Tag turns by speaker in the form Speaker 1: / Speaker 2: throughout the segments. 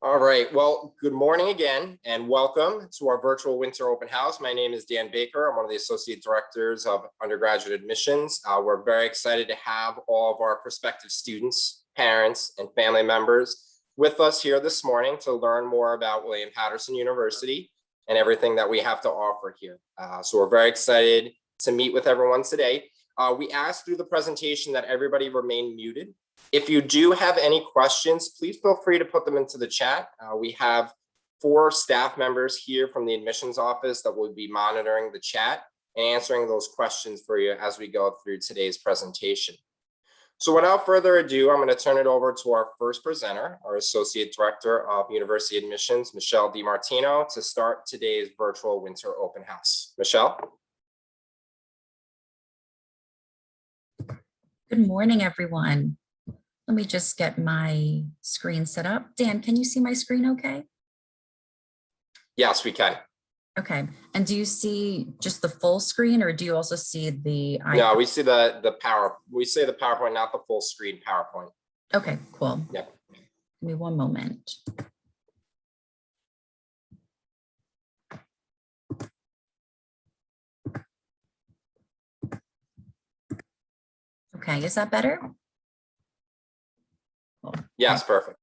Speaker 1: All right. Well, good morning again, and welcome to our virtual winter open house. My name is Dan Baker. I'm one of the associate directors of undergraduate admissions. We're very excited to have all of our prospective students, parents, and family members with us here this morning to learn more about William Patterson University and everything that we have to offer here. So we're very excited to meet with everyone today. We asked through the presentation that everybody remain muted. If you do have any questions, please feel free to put them into the chat. We have 4 staff members here from the admissions office that will be monitoring the chat and answering those questions for you as we go through today's presentation. So without further ado, I'm going to turn it over to our first presenter, our Associate Director of University Admissions, Michelle DiMartino, to start today's virtual winter open house. Michelle?
Speaker 2: Good morning, everyone. Let me just get my screen set up. Dan, can you see my screen okay?
Speaker 1: Yes, we can.
Speaker 2: Okay. And do you see just the full screen, or do you also see the icon?
Speaker 1: No, we see the PowerPoint, not the full screen PowerPoint.
Speaker 2: Okay, cool.
Speaker 1: Yep.
Speaker 2: Give me one moment. Okay, is that better? Cool.
Speaker 1: Yes, perfect.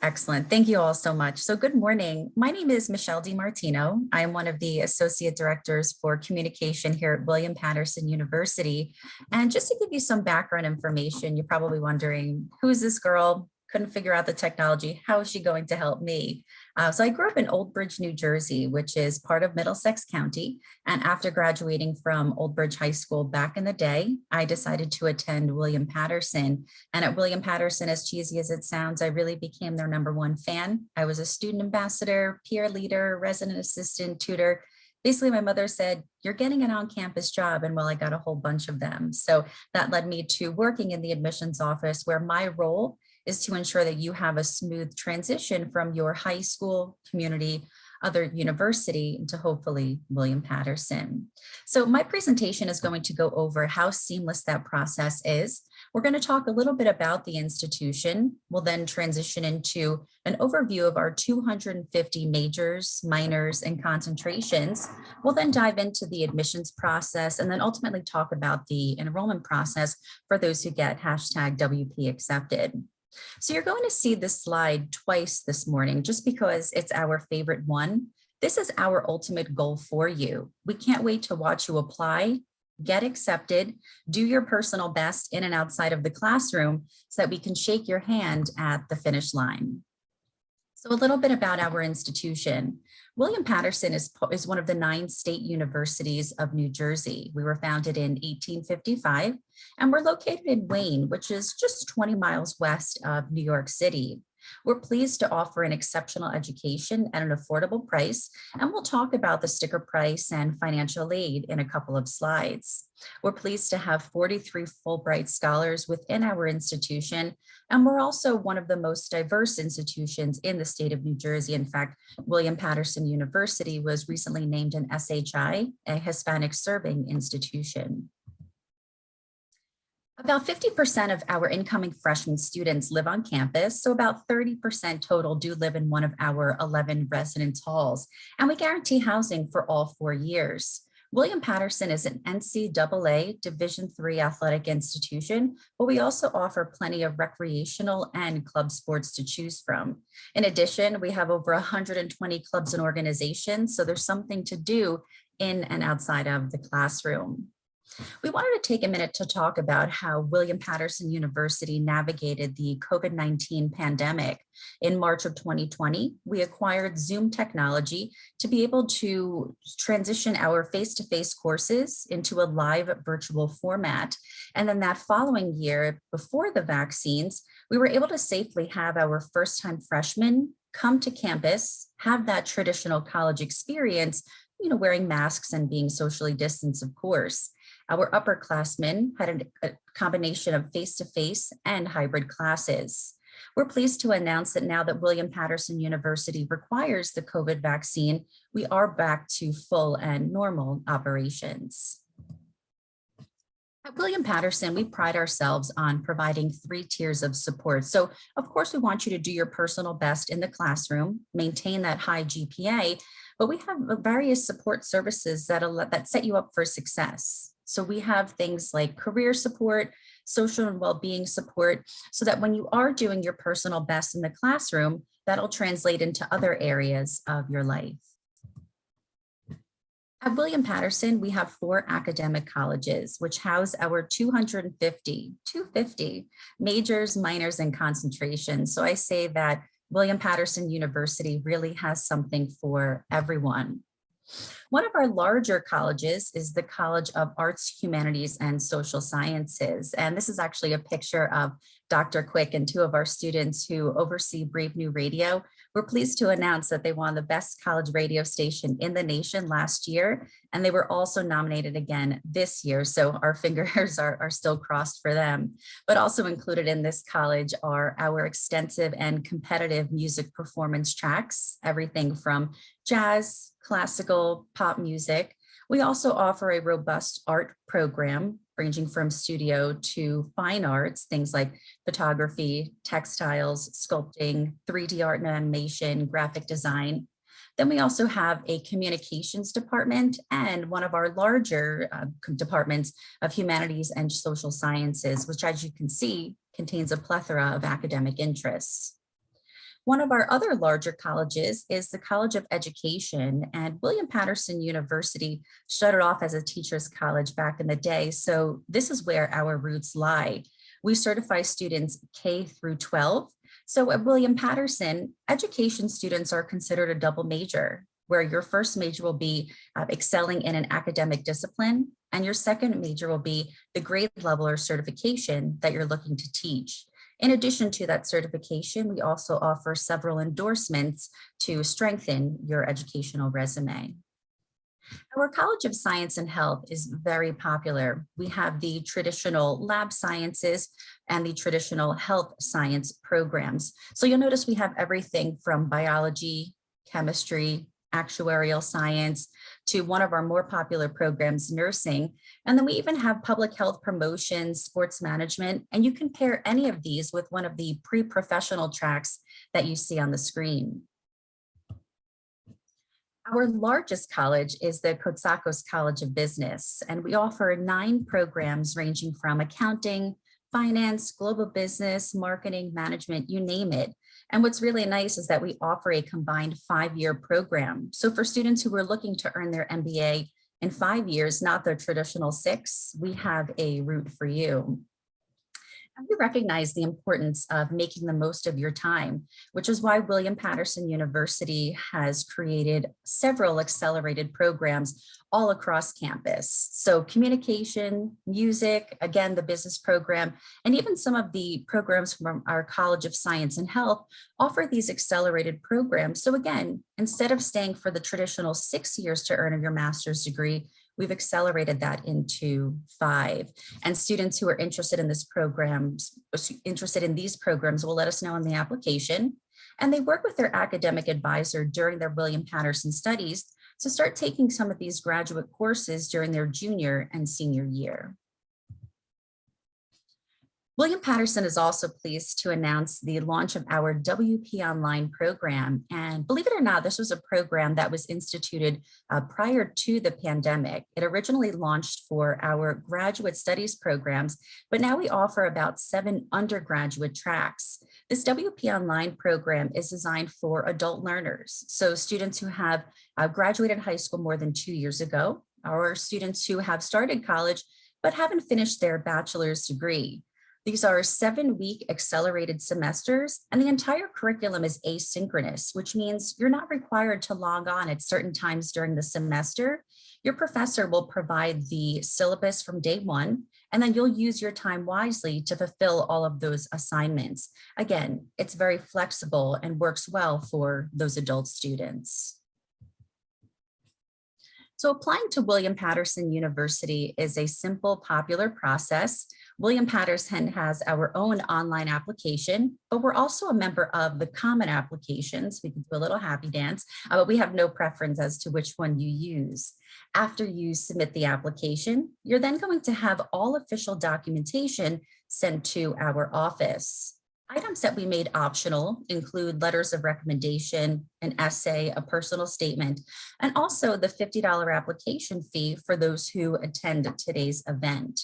Speaker 2: Excellent. Thank you all so much. So good morning. My name is Michelle DiMartino. I am one of the Associate Directors for Communication here at William Patterson University. And just to give you some background information, you're probably wondering, who is this girl? Couldn't figure out the technology. How is she going to help me? So I grew up in Old Bridge, New Jersey, which is part of Middlesex County. And after graduating from Old Bridge High School back in the day, I decided to attend William Patterson. And at William Patterson, as cheesy as it sounds, I really became their #1 fan. I was a student ambassador, peer leader, resident assistant, tutor. Basically, my mother said, you're getting an on-campus job. And well, I got a whole bunch of them. So that led me to working in the admissions office, where my role is to ensure that you have a smooth transition from your high school, community, other university into hopefully William Patterson. So my presentation is going to go over how seamless that process is. We're going to talk a little bit about the institution. We'll then transition into an overview of our 250 majors, minors, and concentrations. We'll then dive into the admissions process and then ultimately talk about the enrollment process for those who get #WP accepted. So you're going to see this slide twice this morning, just because it's our favorite one. This is our ultimate goal for you. We can't wait to watch you apply, get accepted, do your personal best in and outside of the classroom so that we can shake your hand at the finish line. So a little bit about our institution. William Patterson is one of the 9 state universities of New Jersey. We were founded in 1855, and we're located in Wayne, which is just 20 miles west of New York City. We're pleased to offer an exceptional education at an affordable price, and we'll talk about the sticker price and financial aid in a couple of slides. We're pleased to have 43 Fulbright scholars within our institution, and we're also one of the most diverse institutions in the state of New Jersey. In fact, William Patterson University was recently named an SHI, a Hispanic Serving Institution. About 50% of our incoming freshman students live on campus, so about 30% total do live in one of our 11 residence halls, and we guarantee housing for all 4 years. William Patterson is an NCAA Division III athletic institution, but we also offer plenty of recreational and club sports to choose from. In addition, we have over 120 clubs and organizations, so there's something to do in and outside of the classroom. We wanted to take a minute to talk about how William Patterson University navigated the COVID-19 pandemic. In March of 2020, we acquired Zoom technology to be able to transition our face-to-face courses into a live virtual format. And then that following year, before the vaccines, we were able to safely have our first-time freshmen come to campus, have that traditional college experience, wearing masks and being socially distanced, of course. Our upperclassmen had a combination of face-to-face and hybrid classes. We're pleased to announce that now that William Patterson University requires the COVID vaccine, we are back to full and normal operations. At William Patterson, we pride ourselves on providing 3 tiers of support. So, of course, we want you to do your personal best in the classroom, maintain that high GPA, but we have various support services that set you up for success. So we have things like career support, social and well-being support, so that when you are doing your personal best in the classroom, that'll translate into other areas of your life. At William Patterson, we have 4 academic colleges, which house our 250 majors, minors, and concentrations. So I say that William Patterson University really has something for everyone. One of our larger colleges is the College of Arts, Humanities, and Social Sciences. And this is actually a picture of Dr. Quick and 2 of our students who oversee Brave New Radio. We're pleased to announce that they won the best college radio station in the nation last year, and they were also nominated again this year. So our fingers are still crossed for them. But also included in this college are our extensive and competitive music performance tracks, everything from jazz, classical, pop music. We also offer a robust art program ranging from studio to fine arts, things like photography, textiles, sculpting, 3D art and animation, graphic design. Then we also have a communications department and one of our larger departments of humanities and social sciences, which, as you can see, contains a plethora of academic interests. One of our other larger colleges is the College of Education, and William Patterson University started off as a teacher's college back in the day. So this is where our roots lie. We certify students K through 12. So at William Patterson, education students are considered a double major, where your first major will be excelling in an academic discipline, and your second major will be the grade level or certification that you're looking to teach. In addition to that certification, we also offer several endorsements to strengthen your educational resume. Our College of Science and Health is very popular. We have the traditional lab sciences and the traditional health science programs. So you'll notice we have everything from biology, chemistry, actuarial science, to one of our more popular programs, nursing. And then we even have public health promotion, sports management, and you can pair any of these with one of the pre-professional tracks that you see on the screen. Our largest college is the Cotsakos College of Business, and we offer 9 programs ranging from accounting, finance, global business, marketing, management, you name it. And what's really nice is that we offer a combined 5-year program. So for students who are looking to earn their MBA in 5 years, not the traditional 6, we have a route for you. And we recognize the importance of making the most of your time, which is why William Patterson University has created several accelerated programs all across campus. So communication, music, again, the business program, and even some of the programs from our College of Science and Health offer these accelerated programs. So again, instead of staying for the traditional 6 years to earn your master's degree, we've accelerated that into 5. And students who are interested in these programs will let us know in the application. And they work with their academic advisor during their William Patterson studies to start taking some of these graduate courses during their junior and senior year. William Patterson is also pleased to announce the launch of our WP Online program. And believe it or not, this was a program that was instituted prior to the pandemic. It originally launched for our graduate studies programs, but now we offer about 7 undergraduate tracks. This WP Online program is designed for adult learners. So students who have graduated high school more than 2 years ago, or students who have started college but haven't finished their bachelor's degree. These are 7-week accelerated semesters, and the entire curriculum is asynchronous, which means you're not required to log on at certain times during the semester. Your professor will provide the syllabus from day 1, and then you'll use your time wisely to fulfill all of those assignments. Again, it's very flexible and works well for those adult students. So applying to William Patterson University is a simple, popular process. William Patterson has our own online application, but we're also a member of the Common Applications. We can do a little happy dance, but we have no preference as to which one you use. After you submit the application, you're then going to have all official documentation sent to our office. Items that we made optional include letters of recommendation, an essay, a personal statement, and also the $50 application fee for those who attend today's event.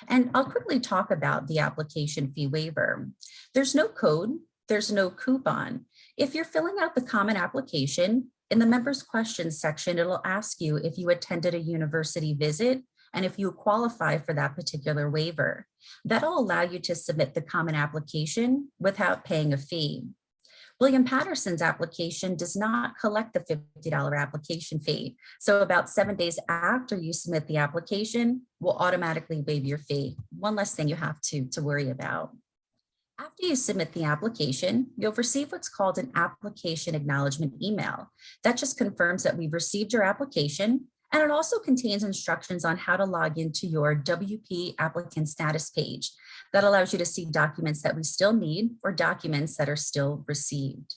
Speaker 2: And I'll quickly talk about the application fee waiver. There's no code, there's no coupon. If you're filling out the common application, in the members questions section, it'll ask you if you attended a university visit and if you qualify for that particular waiver. That'll allow you to submit the common application without paying a fee. William Patterson's application does not collect the $50 application fee. So about 7 days after you submit the application, we'll automatically waive your fee. One less thing you have to worry about. After you submit the application, you'll receive what's called an application acknowledgement email. That just confirms that we've received your application, and it also contains instructions on how to log into your WP applicant status page. That allows you to see documents that we still need or documents that are still received.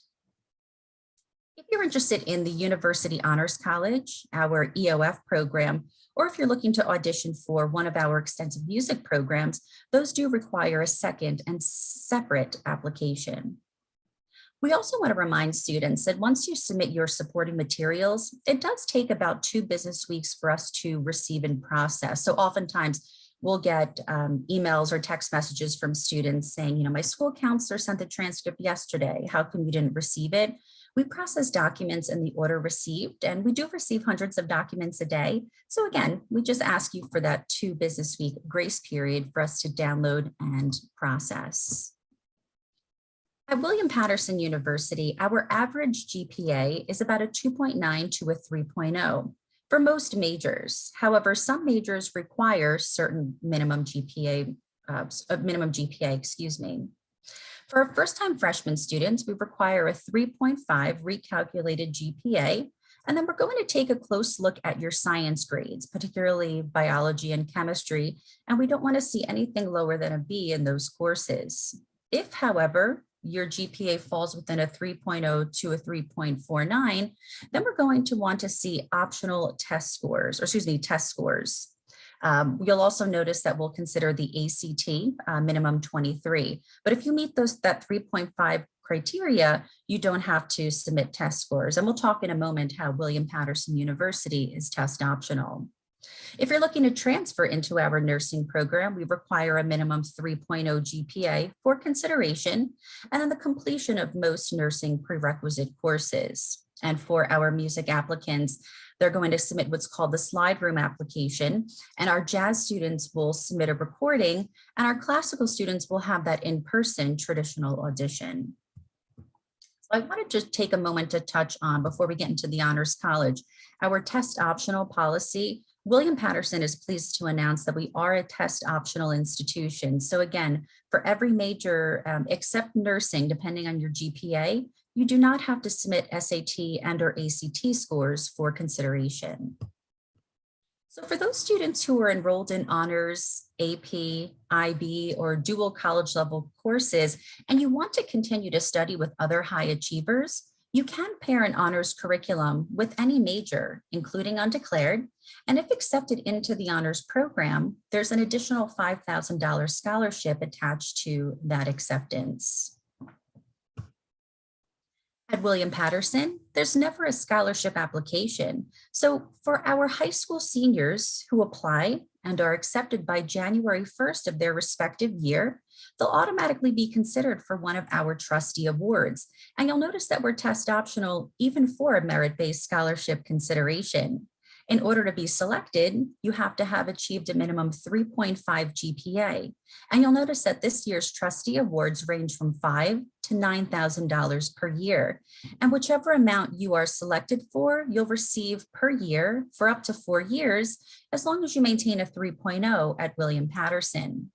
Speaker 2: If you're interested in the University Honors College, our EOF program, or if you're looking to audition for one of our extensive music programs, those do require a second and separate application. We also want to remind students that once you submit your supporting materials, it does take about 2 business weeks for us to receive and process. So oftentimes we'll get emails or text messages from students saying, my school counselor sent the transcript yesterday. How come you didn't receive it? We process documents in the order received, and we do receive hundreds of documents a day. So again, we just ask you for that 2 business week grace period for us to download and process. At William Patterson University, our average GPA is about a 2.9 to a 3.0 for most majors. However, some majors require certain minimum GPA, For our first-time freshman students, we require a 3.5 recalculated GPA, and then we're going to take a close look at your science grades, particularly biology and chemistry, and we don't want to see anything lower than a B in those courses. If, however, your GPA falls within a 3.0 to a 3.49, then we're going to want to see optional test scores. You'll also notice that we'll consider the ACT minimum 23. But if you meet that 3.5 criteria, you don't have to submit test scores. And we'll talk in a moment how William Patterson University is test optional. If you're looking to transfer into our nursing program, we require a minimum 3.0 GPA for consideration, and then the completion of most nursing prerequisite courses. And for our music applicants, they're going to submit what's called the slide room application, and our jazz students will submit a recording, and our classical students will have that in-person traditional audition. So I want to just take a moment to touch on, before we get into the Honors College, our test optional policy. William Patterson is pleased to announce that we are a test optional institution. So again, for every major except nursing, depending on your GPA, you do not have to submit SAT and or ACT scores for consideration. So for those students who are enrolled in honors, AP, IB, or dual college level courses, and you want to continue to study with other high achievers, you can pair an honors curriculum with any major, including undeclared, and if accepted into the honors program, there's an additional $5,000 scholarship attached to that acceptance. At William Patterson, there's never a scholarship application. So for our high school seniors who apply and are accepted by January 1st of their respective year, they'll automatically be considered for one of our trustee awards. And you'll notice that we're test optional even for a merit-based scholarship consideration. In order to be selected, you have to have achieved a minimum 3.5 GPA. And you'll notice that this year's trustee awards range from $5,000 to $9,000 per year. And whichever amount you are selected for, you'll receive per year for up to 4 years, as long as you maintain a 3.0 at William Patterson.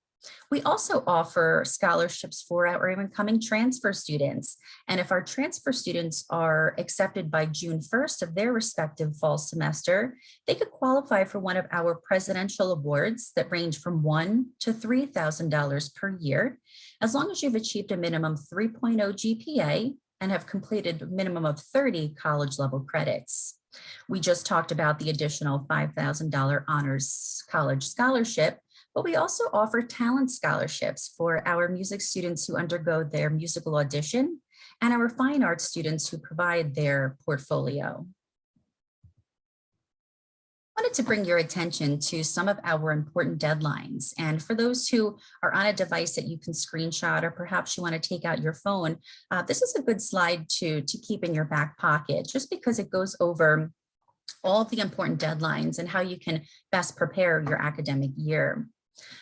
Speaker 2: We also offer scholarships for our incoming transfer students. And if our transfer students are accepted by June 1st of their respective fall semester, they could qualify for one of our presidential awards that range from $1,000 to $3,000 per year, as long as you've achieved a minimum 3.0 GPA and have completed a minimum of 30 college level credits. We just talked about the additional $5,000 honors college scholarship, but we also offer talent scholarships for our music students who undergo their musical audition and our fine arts students who provide their portfolio. I wanted to bring your attention to some of our important deadlines. And for those who are on a device that you can screenshot, or perhaps you want to take out your phone, this is a good slide to keep in your back pocket, just because it goes over all of the important deadlines and how you can best prepare your academic year.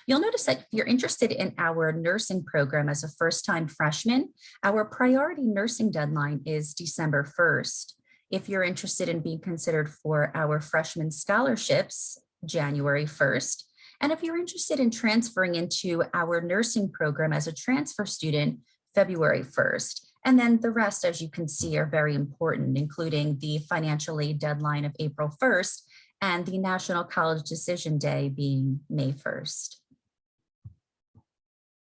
Speaker 2: You'll notice that if you're interested in our nursing program as a first-time freshman, our priority nursing deadline is December 1st. If you're interested in being considered for our freshman scholarships, January 1st. And if you're interested in transferring into our nursing program as a transfer student, February 1st. And then the rest, as you can see, are very important, including the financial aid deadline of April 1st and the National College Decision Day being May 1st.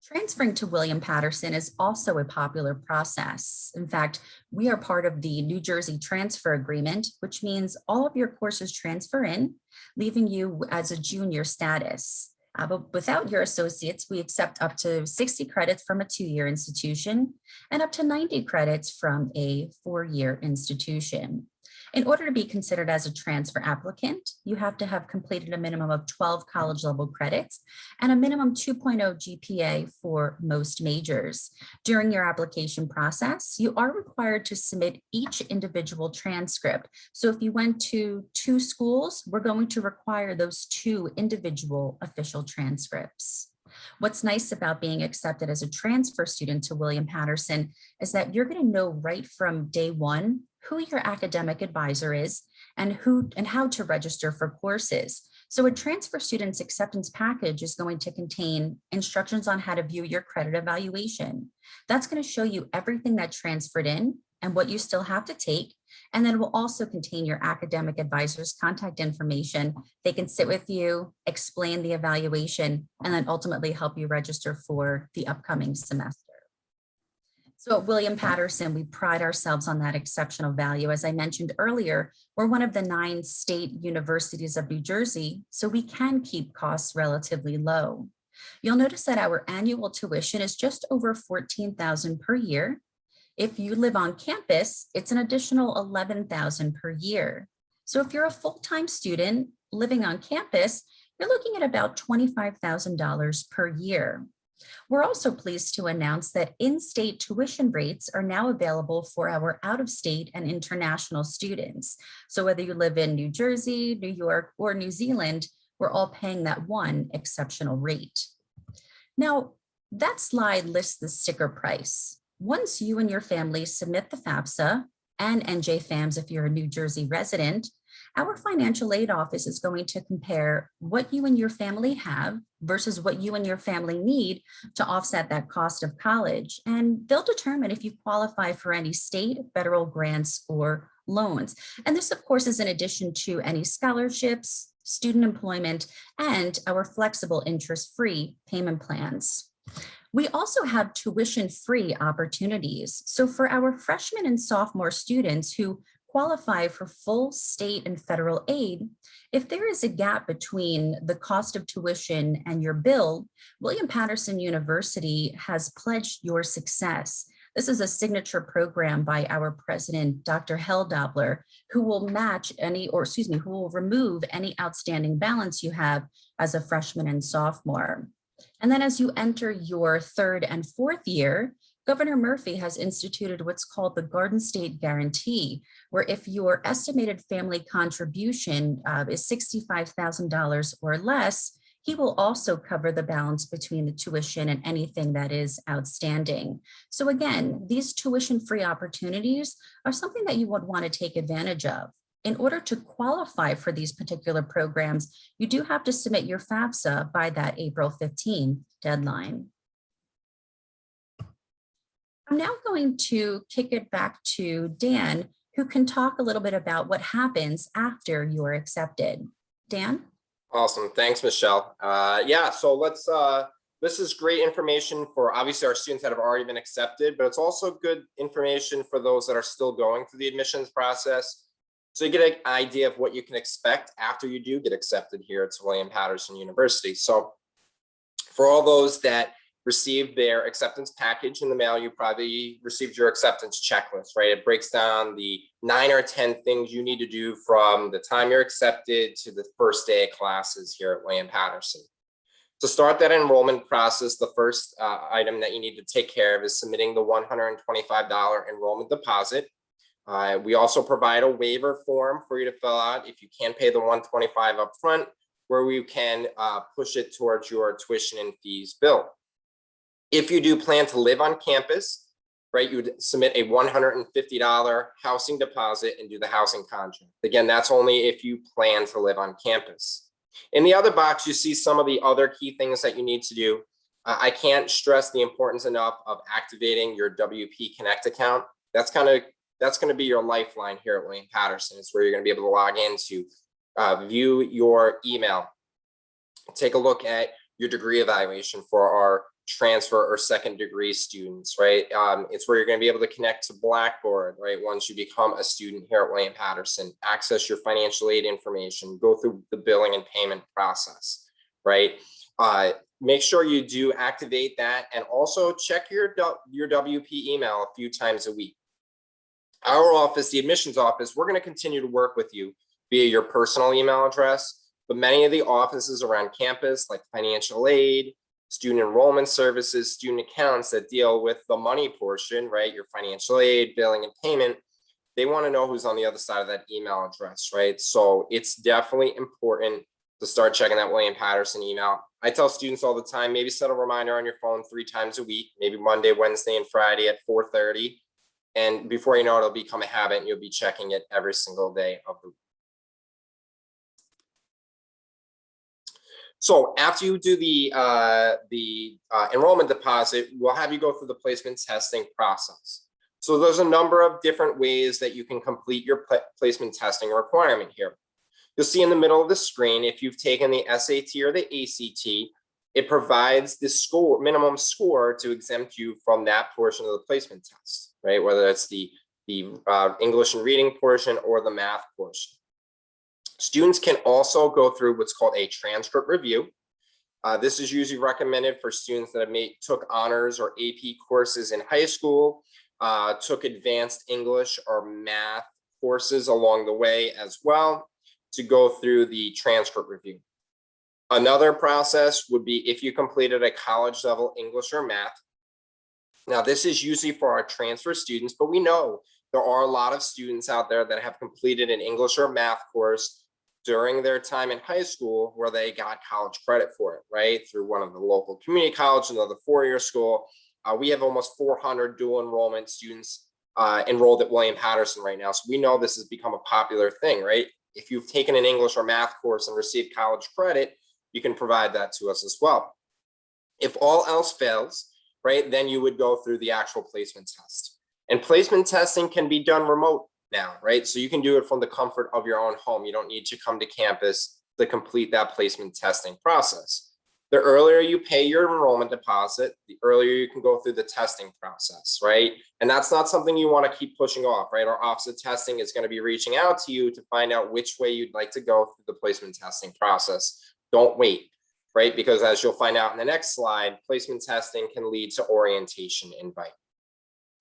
Speaker 2: Transferring to William Patterson is also a popular process. In fact, we are part of the New Jersey Transfer Agreement, which means all of your courses transfer in, leaving you as a junior status. But without your associates, we accept up to 60 credits from a 2-year institution and up to 90 credits from a 4-year institution. In order to be considered as a transfer applicant, you have to have completed a minimum of 12 college level credits and a minimum 2.0 GPA for most majors. During your application process, you are required to submit each individual transcript. So if you went to 2 schools, we're going to require those 2 individual official transcripts. What's nice about being accepted as a transfer student to William Patterson is that you're going to know right from day one who your academic advisor is and how to register for courses. So a transfer student's acceptance package is going to contain instructions on how to view your credit evaluation. That's going to show you everything that transferred in and what you still have to take. And then it will also contain your academic advisor's contact information. They can sit with you, explain the evaluation, and then ultimately help you register for the upcoming semester. So at William Patterson, we pride ourselves on that exceptional value. As I mentioned earlier, we're one of the 9 state universities of New Jersey, so we can keep costs relatively low. You'll notice that our annual tuition is just over $14,000 per year. If you live on campus, it's an additional $11,000 per year. So if you're a full-time student living on campus, you're looking at about $25,000 per year. We're also pleased to announce that in-state tuition rates are now available for our out-of-state and international students. So whether you live in New Jersey, New York, or New Zealand, we're all paying that one exceptional rate. Now, that slide lists the sticker price. Once you and your family submit the FAFSA and NJFAMS if you're a New Jersey resident, our financial aid office is going to compare what you and your family have versus what you and your family need to offset that cost of college. And they'll determine if you qualify for any state, federal grants, or loans. And this, of course, is in addition to any scholarships, student employment, and our flexible interest-free payment plans. We also have tuition-free opportunities. So for our freshman and sophomore students who qualify for full state and federal aid, if there is a gap between the cost of tuition and your bill, William Patterson University has pledged your success. This is a signature program by our president, Dr. Heldobler, who will who will remove any outstanding balance you have as a freshman and sophomore. And then as you enter your 3rd and 4th year, Governor Murphy has instituted what's called the Garden State Guarantee, where if your estimated family contribution is $65,000 or less, he will also cover the balance between the tuition and anything that is outstanding. So again, these tuition-free opportunities are something that you would want to take advantage of. in order to qualify for these particular programs, you do have to submit your FAFSA by that April 15 deadline. I'm now going to kick it back to Dan, who can talk a little bit about what happens after you're accepted. Dan?
Speaker 1: Awesome. Thanks, Michelle. Yeah, so this is great information for obviously our students that have already been accepted, but it's also good information for those that are still going through the admissions process. So you get an idea of what you can expect after you do get accepted here at William-Paterson University. So for all those that received their acceptance package in the mail, you probably received your acceptance checklist, right? It breaks down the 9 or 10 things you need to do from the time you're accepted to the first day of classes here at William-Paterson. To start that enrollment process, the first item that you need to take care of is submitting the $125 enrollment deposit. We also provide a waiver form for you to fill out if you can't pay the $125 up front, where we can push it towards your tuition and fees bill. If you do plan to live on campus, right, you would submit a $150 housing deposit and do the housing contract. Again, that's only if you plan to live on campus. In the other box, you see some of the other key things that you need to do. I can't stress the importance enough of activating your WP Connect account. That's going to be your lifeline here at William-Paterson. It's where you're going to be able to log in to view your email, take a look at your degree evaluation for our transfer or second degree students, right? It's where you're going to be able to connect to Blackboard, right? Once you become a student here at William-Paterson, access your financial aid information, go through the billing and payment process, right? Make sure you do activate that, and also check your WP email a few times a week. Our office, the admissions office, we're going to continue to work with you via your personal email address, but many of the offices around campus, like financial aid, student enrollment services, student accounts that deal with the money portion, right? Your financial aid, billing, and payment, they want to know who's on the other side of that email address, right? So it's definitely important to start checking that William-Paterson email. I tell students all the time, maybe set a reminder on your phone 3 times a week, maybe Monday, Wednesday, and Friday at 4:30. And before you know it, it'll become a habit and you'll be checking it every single day of the week. So after you do the enrollment deposit, we'll have you go through the placement testing process. So there's a number of different ways that you can complete your placement testing requirement here. You'll see in the middle of the screen, if you've taken the SAT or the ACT, it provides the score, minimum score, to exempt you from that portion of the placement test, right? Whether it's the English and reading portion or the math portion. Students can also go through what's called a transcript review. This is usually recommended for students that have took honors or AP courses in high school, took advanced English or math courses along the way as well, to go through the transcript review. Another process would be if you completed a college level English or math. Now, this is usually for our transfer students, but we know there are a lot of students out there that have completed an English or math course during their time in high school where they got college credit for it, right? Through one of the local community colleges, another 4-year school. We have almost 400 dual enrollment students enrolled at William-Paterson right now. So we know this has become a popular thing, right? If you've taken an English or math course and received college credit, you can provide that to us as well. If all else fails, right, then you would go through the actual placement test. And placement testing can be done remote now, right? So you can do it from the comfort of your own home. You don't need to come to campus to complete that placement testing process. The earlier you pay your enrollment deposit, the earlier you can go through the testing process, right? And that's not something you want to keep pushing off, right? Our Office of Testing is going to be reaching out to you to find out which way you'd like to go through the placement testing process. Don't wait, right? Because as you'll find out in the next slide, placement testing can lead to orientation invite.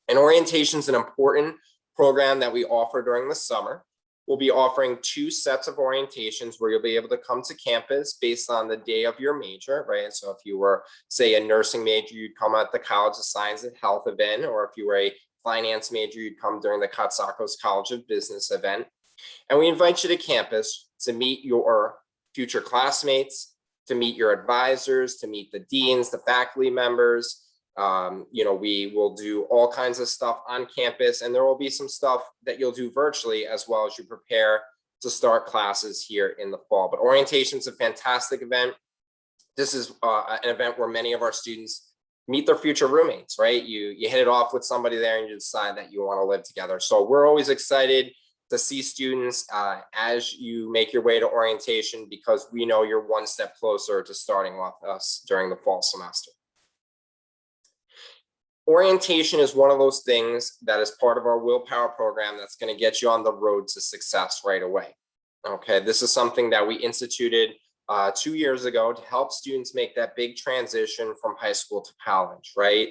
Speaker 1: And orientation is an important program that we offer during the summer. We'll be offering 2 sets of orientations where you'll be able to come to campus based on the day of your major, right? So if you were, say, a nursing major, you'd come at the College of Science and Health event, or if you were a finance major, you'd come during the Cotsacos College of Business event. And we invite you to campus to meet your future classmates, to meet your advisors, to meet the deans, the faculty members, We will do all kinds of stuff on campus, and there will be some stuff that you'll do virtually as well as you prepare to start classes here in the fall. But orientation is a fantastic event. This is an event where many of our students meet their future roommates, right? You hit it off with somebody there and you decide that you want to live together. So we're always excited to see students as you make your way to orientation, because we know you're one step closer to starting with us during the fall semester. Orientation is one of those things that is part of our Willpower program that's going to get you on the road to success right away. Okay, this is something that we instituted 2 years ago to help students make that big transition from high school to college, right?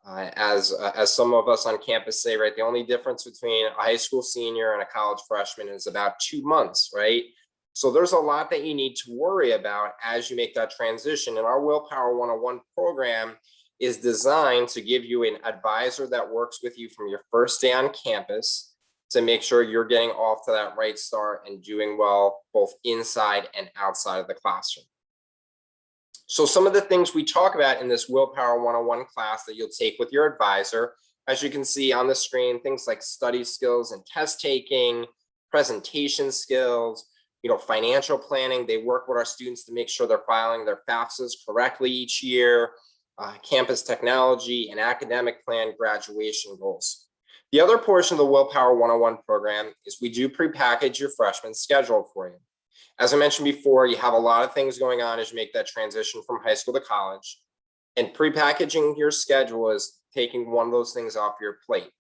Speaker 1: As some of us on campus say, right, the only difference between a high school senior and a college freshman is about 2 months, right? So there's a lot that you need to worry about as you make that transition. And our Willpower 101 program is designed to give you an advisor that works with you from your first day on campus to make sure you're getting off to that right start and doing well both inside and outside of the classroom. So some of the things we talk about in this Willpower 101 class that you'll take with your advisor, as you can see on the screen, things like study skills and test taking, presentation skills, financial planning. They work with our students to make sure they're filing their FAFSAs correctly each year, campus technology, and academic plan, graduation goals. The other portion of the Willpower 101 program is we do prepackage your freshman schedule for you. As I mentioned before, you have a lot of things going on as you make that transition from high school to college. And prepackaging your schedule is taking one of those things off your plate.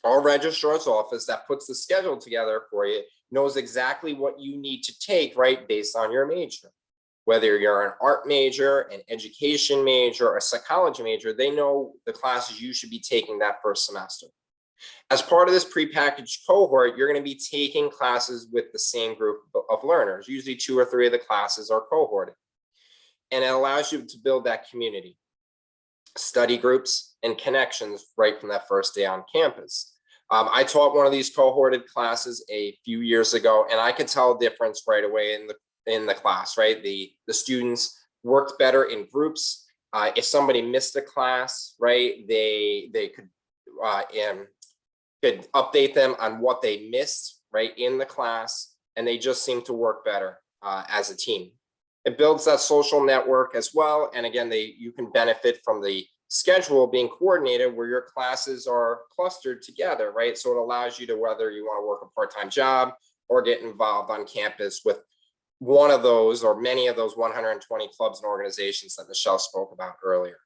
Speaker 1: Our registrar's office that puts the schedule together for you knows exactly what you need to take, right, based on your major. Whether you're an art major, an education major, or a psychology major, they know the classes you should be taking that first semester. As part of this prepackaged cohort, you're going to be taking classes with the same group of learners. Usually 2 or 3 of the classes are cohorted. And it allows you to build that community, study groups, and connections right from that first day on campus. I taught one of these cohorted classes a few years ago, and I could tell a difference right away in the class, right? The students worked better in groups. If somebody missed a class, right, they could update them on what they missed, right, in the class, and they just seem to work better as a team. It builds that social network as well, and again, you can benefit from the schedule being coordinated where your classes are clustered together, right? So it allows you to, whether you want to work a part-time job or get involved on campus with one of those or many of those 120 clubs and organizations that Michelle spoke about earlier.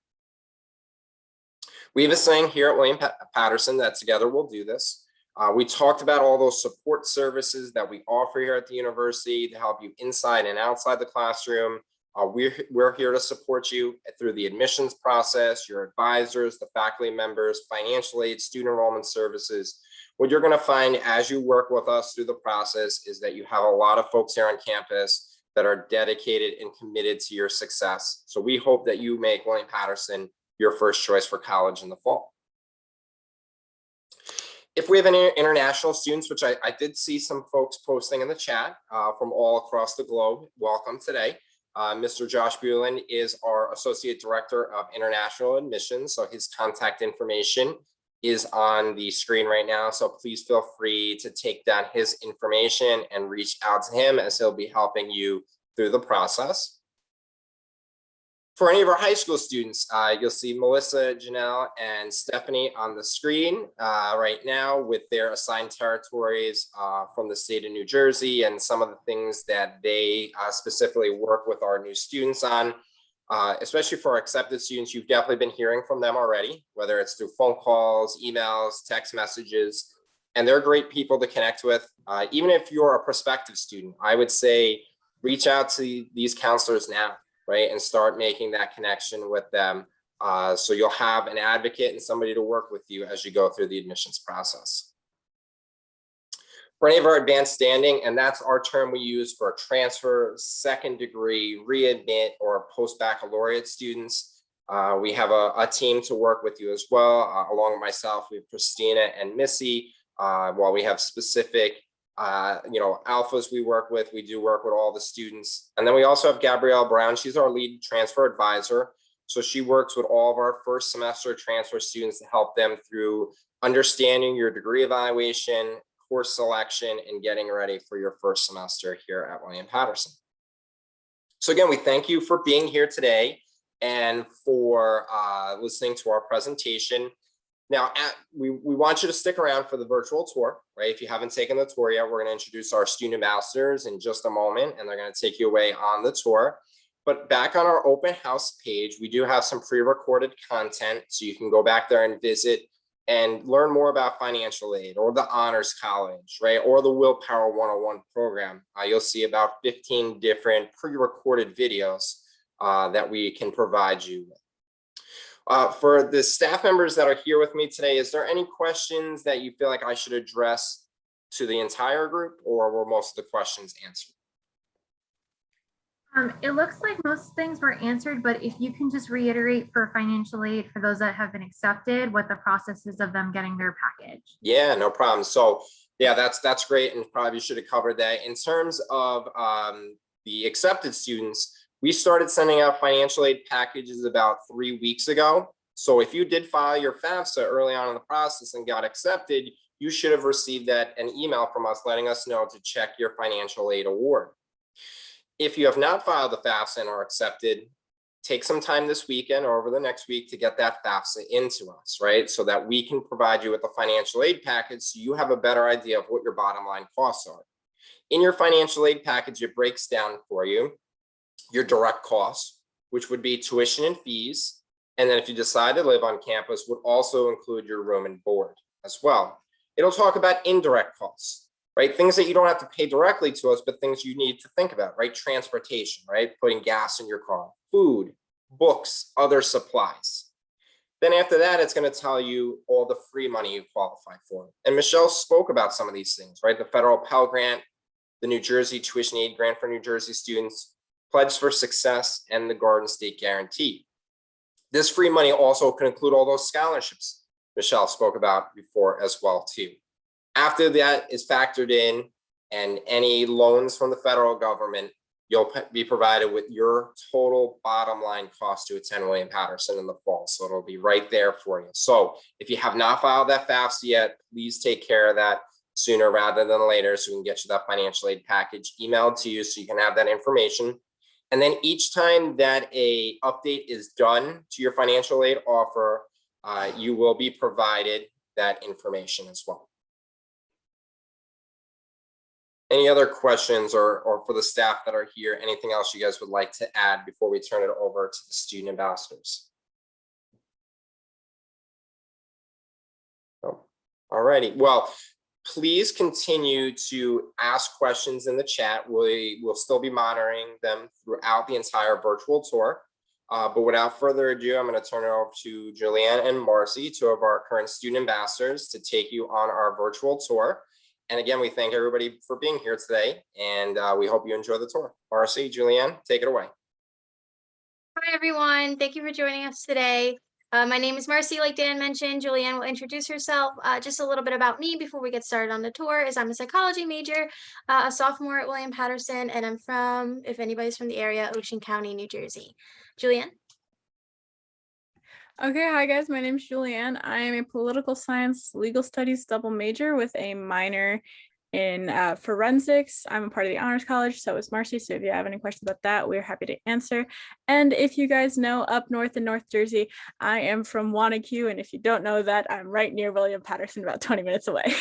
Speaker 1: We have a saying here at William Patterson that together we'll do this. We talked about all those support services that we offer here at the university to help you inside and outside the classroom. We're here to support you through the admissions process, your advisors, the faculty members, financial aid, student enrollment services. What you're going to find as you work with us through the process is that you have a lot of folks here on campus that are dedicated and committed to your success. So we hope that you make William Patterson your first choice for college in the fall. If we have any international students, which I did see some folks posting in the chat from all across the globe, welcome today. Mr. Josh Bulin is our Associate Director of International Admissions, so his contact information is on the screen right now. So please feel free to take down his information and reach out to him, as he'll be helping you through the process. For any of our high school students, you'll see Melissa, Janelle, and Stephanie on the screen right now with their assigned territories from the state of New Jersey and some of the things that they specifically work with our new students on. Especially for our accepted students, you've definitely been hearing from them already, whether it's through phone calls, emails, text messages, and they're great people to connect with. Even if you're a prospective student, I would say reach out to these counselors now, right? And start making that connection with them. So you'll have an advocate and somebody to work with you as you go through the admissions process. For any of our advanced standing, and that's our term we use for transfer, second degree, readmit, or post-baccalaureate students. We have a team to work with you as well. Along with myself, we have Christina and Missy. While we have specific alphas we work with, we do work with all the students. And then we also have Gabrielle Brown. She's our lead transfer advisor. So she works with all of our first semester transfer students to help them through understanding your degree evaluation, course selection, and getting ready for your first semester here at William Patterson. So again, we thank you for being here today and for listening to our presentation. Now, we want you to stick around for the virtual tour, right? If you haven't taken the tour yet, we're going to introduce our student ambassadors in just a moment, and they're going to take you away on the tour. But back on our open house page, we do have some pre-recorded content, so you can go back there and visit and learn more about financial aid or the Honors College, right? Or the Willpower 101 program. You'll see about 15 different pre-recorded videos that we can provide you with. For the staff members that are here with me today, is there any questions that you feel like I should address to the entire group, or were most of the questions answered?
Speaker 3: It looks like most things were answered, but if you can just reiterate for financial aid for those that have been accepted, what the process is of them getting their package.
Speaker 1: Yeah, no problem. So yeah, that's great, and probably should have covered that. In terms of the accepted students, we started sending out financial aid packages about 3 weeks ago. So if you did file your FAFSA early on in the process and got accepted, you should have received an email from us letting us know to check your financial aid award. If you have not filed the FAFSA and are accepted, take some time this weekend or over the next week to get that FAFSA into us, right? So that we can provide you with a financial aid package so you have a better idea of what your bottom line costs are. In your financial aid package, it breaks down for you your direct costs, which would be tuition and fees. And then if you decide to live on campus, would also include your room and board as well. It'll talk about indirect costs, right? Things that you don't have to pay directly to us, but things you need to think about, right? Transportation, right? Putting gas in your car, food, books, other supplies. Then after that, it's going to tell you all the free money you qualify for. And Michelle spoke about some of these things, right? The federal Pell Grant, the New Jersey Tuition Aid Grant for New Jersey students, Pledge for Success, and the Garden State Guarantee. This free money also can include all those scholarships Michelle spoke about before as well too. After that is factored in, and any loans from the federal government, you'll be provided with your total bottom line cost to attend William Patterson in the fall. So it'll be right there for you. So if you have not filed that FAFSA yet, please take care of that sooner rather than later so we can get you that financial aid package emailed to you so you can have that information. And then each time that a update is done to your financial aid offer, you will be provided that information as well. Any other questions or for the staff that are here, anything else you guys would like to add before we turn it over to the student ambassadors? Oh, all righty. Well, please continue to ask questions in the chat. We will still be monitoring them throughout the entire virtual tour. But without further ado, I'm going to turn it over to Julianne and Marcy, two of our current student ambassadors, to take you on our virtual tour. And again, we thank everybody for being here today, and we hope you enjoy the tour. Marcy, Julianne, take it away.
Speaker 4: Hi, everyone. Thank you for joining us today. My name is Marcy. Like Dan mentioned, Julianne will introduce herself. Just a little bit about me before we get started on the tour is I'm a psychology major, a sophomore at William Patterson, and I'm from, if anybody's from the area, Ocean County, New Jersey. Julianne?
Speaker 5: Okay, hi guys, my name is Julianne. I am a political science legal studies double major with a minor in forensics. I'm a part of the Honors College, so is Marcy. So if you have any questions about that, we're happy to answer. And if you guys know, up north in North Jersey, I am from Wanacue. And if you don't know that, I'm right near William Patterson, about 20 minutes away.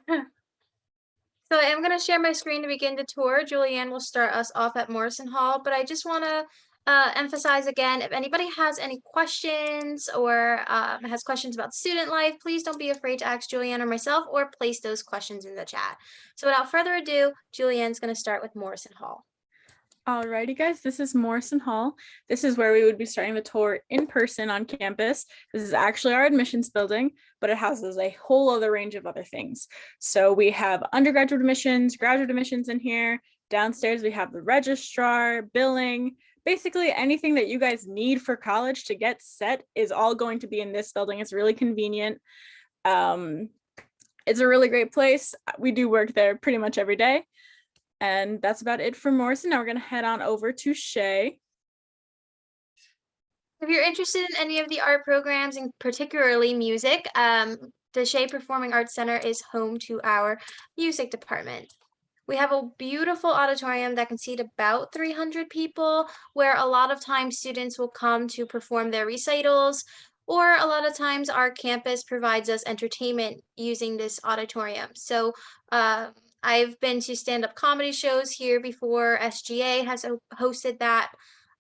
Speaker 4: So I'm going to share my screen to begin the tour. Julianne will start us off at Morrison Hall, but I just want to emphasize again, if anybody has any questions or has questions about student life, please don't be afraid to ask Julianne or myself, or place those questions in the chat. So without further ado, Julianne's going to start with Morrison Hall.
Speaker 5: Alrighty guys, this is Morrison Hall. This is where we would be starting the tour in person on campus. This is actually our admissions building, but it houses a whole other range of other things. So we have undergraduate admissions, graduate admissions in here. Downstairs we have the registrar, billing. Basically anything that you guys need for college to get set is all going to be in this building. It's really convenient. It's a really great place. We do work there pretty much every day. And that's about it for Morrison. Now we're going to head on over to Shea.
Speaker 4: If you're interested in any of the art programs, and particularly music, the Shea Performing Arts Center is home to our music department. We have a beautiful auditorium that can seat about 300 people, where a lot of times students will come to perform their recitals, or a lot of times our campus provides us entertainment using this auditorium. So I've been to stand-up comedy shows here before. SGA has hosted that.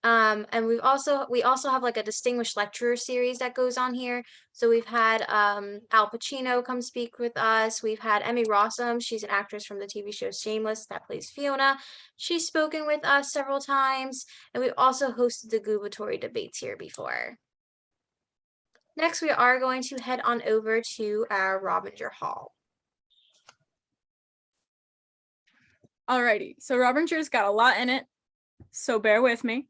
Speaker 4: And we also have like a distinguished lecturer series that goes on here. So we've had Al Pacino come speak with us. We've had Emmy Rossum. She's an actress from the TV show Shameless that plays Fiona. She's spoken with us several times. And we've also hosted the Gubatory debates here before. Next, we are going to head on over to our Robbinger Hall.
Speaker 5: Alrighty, so Robbinger's got a lot in it, so bear with me.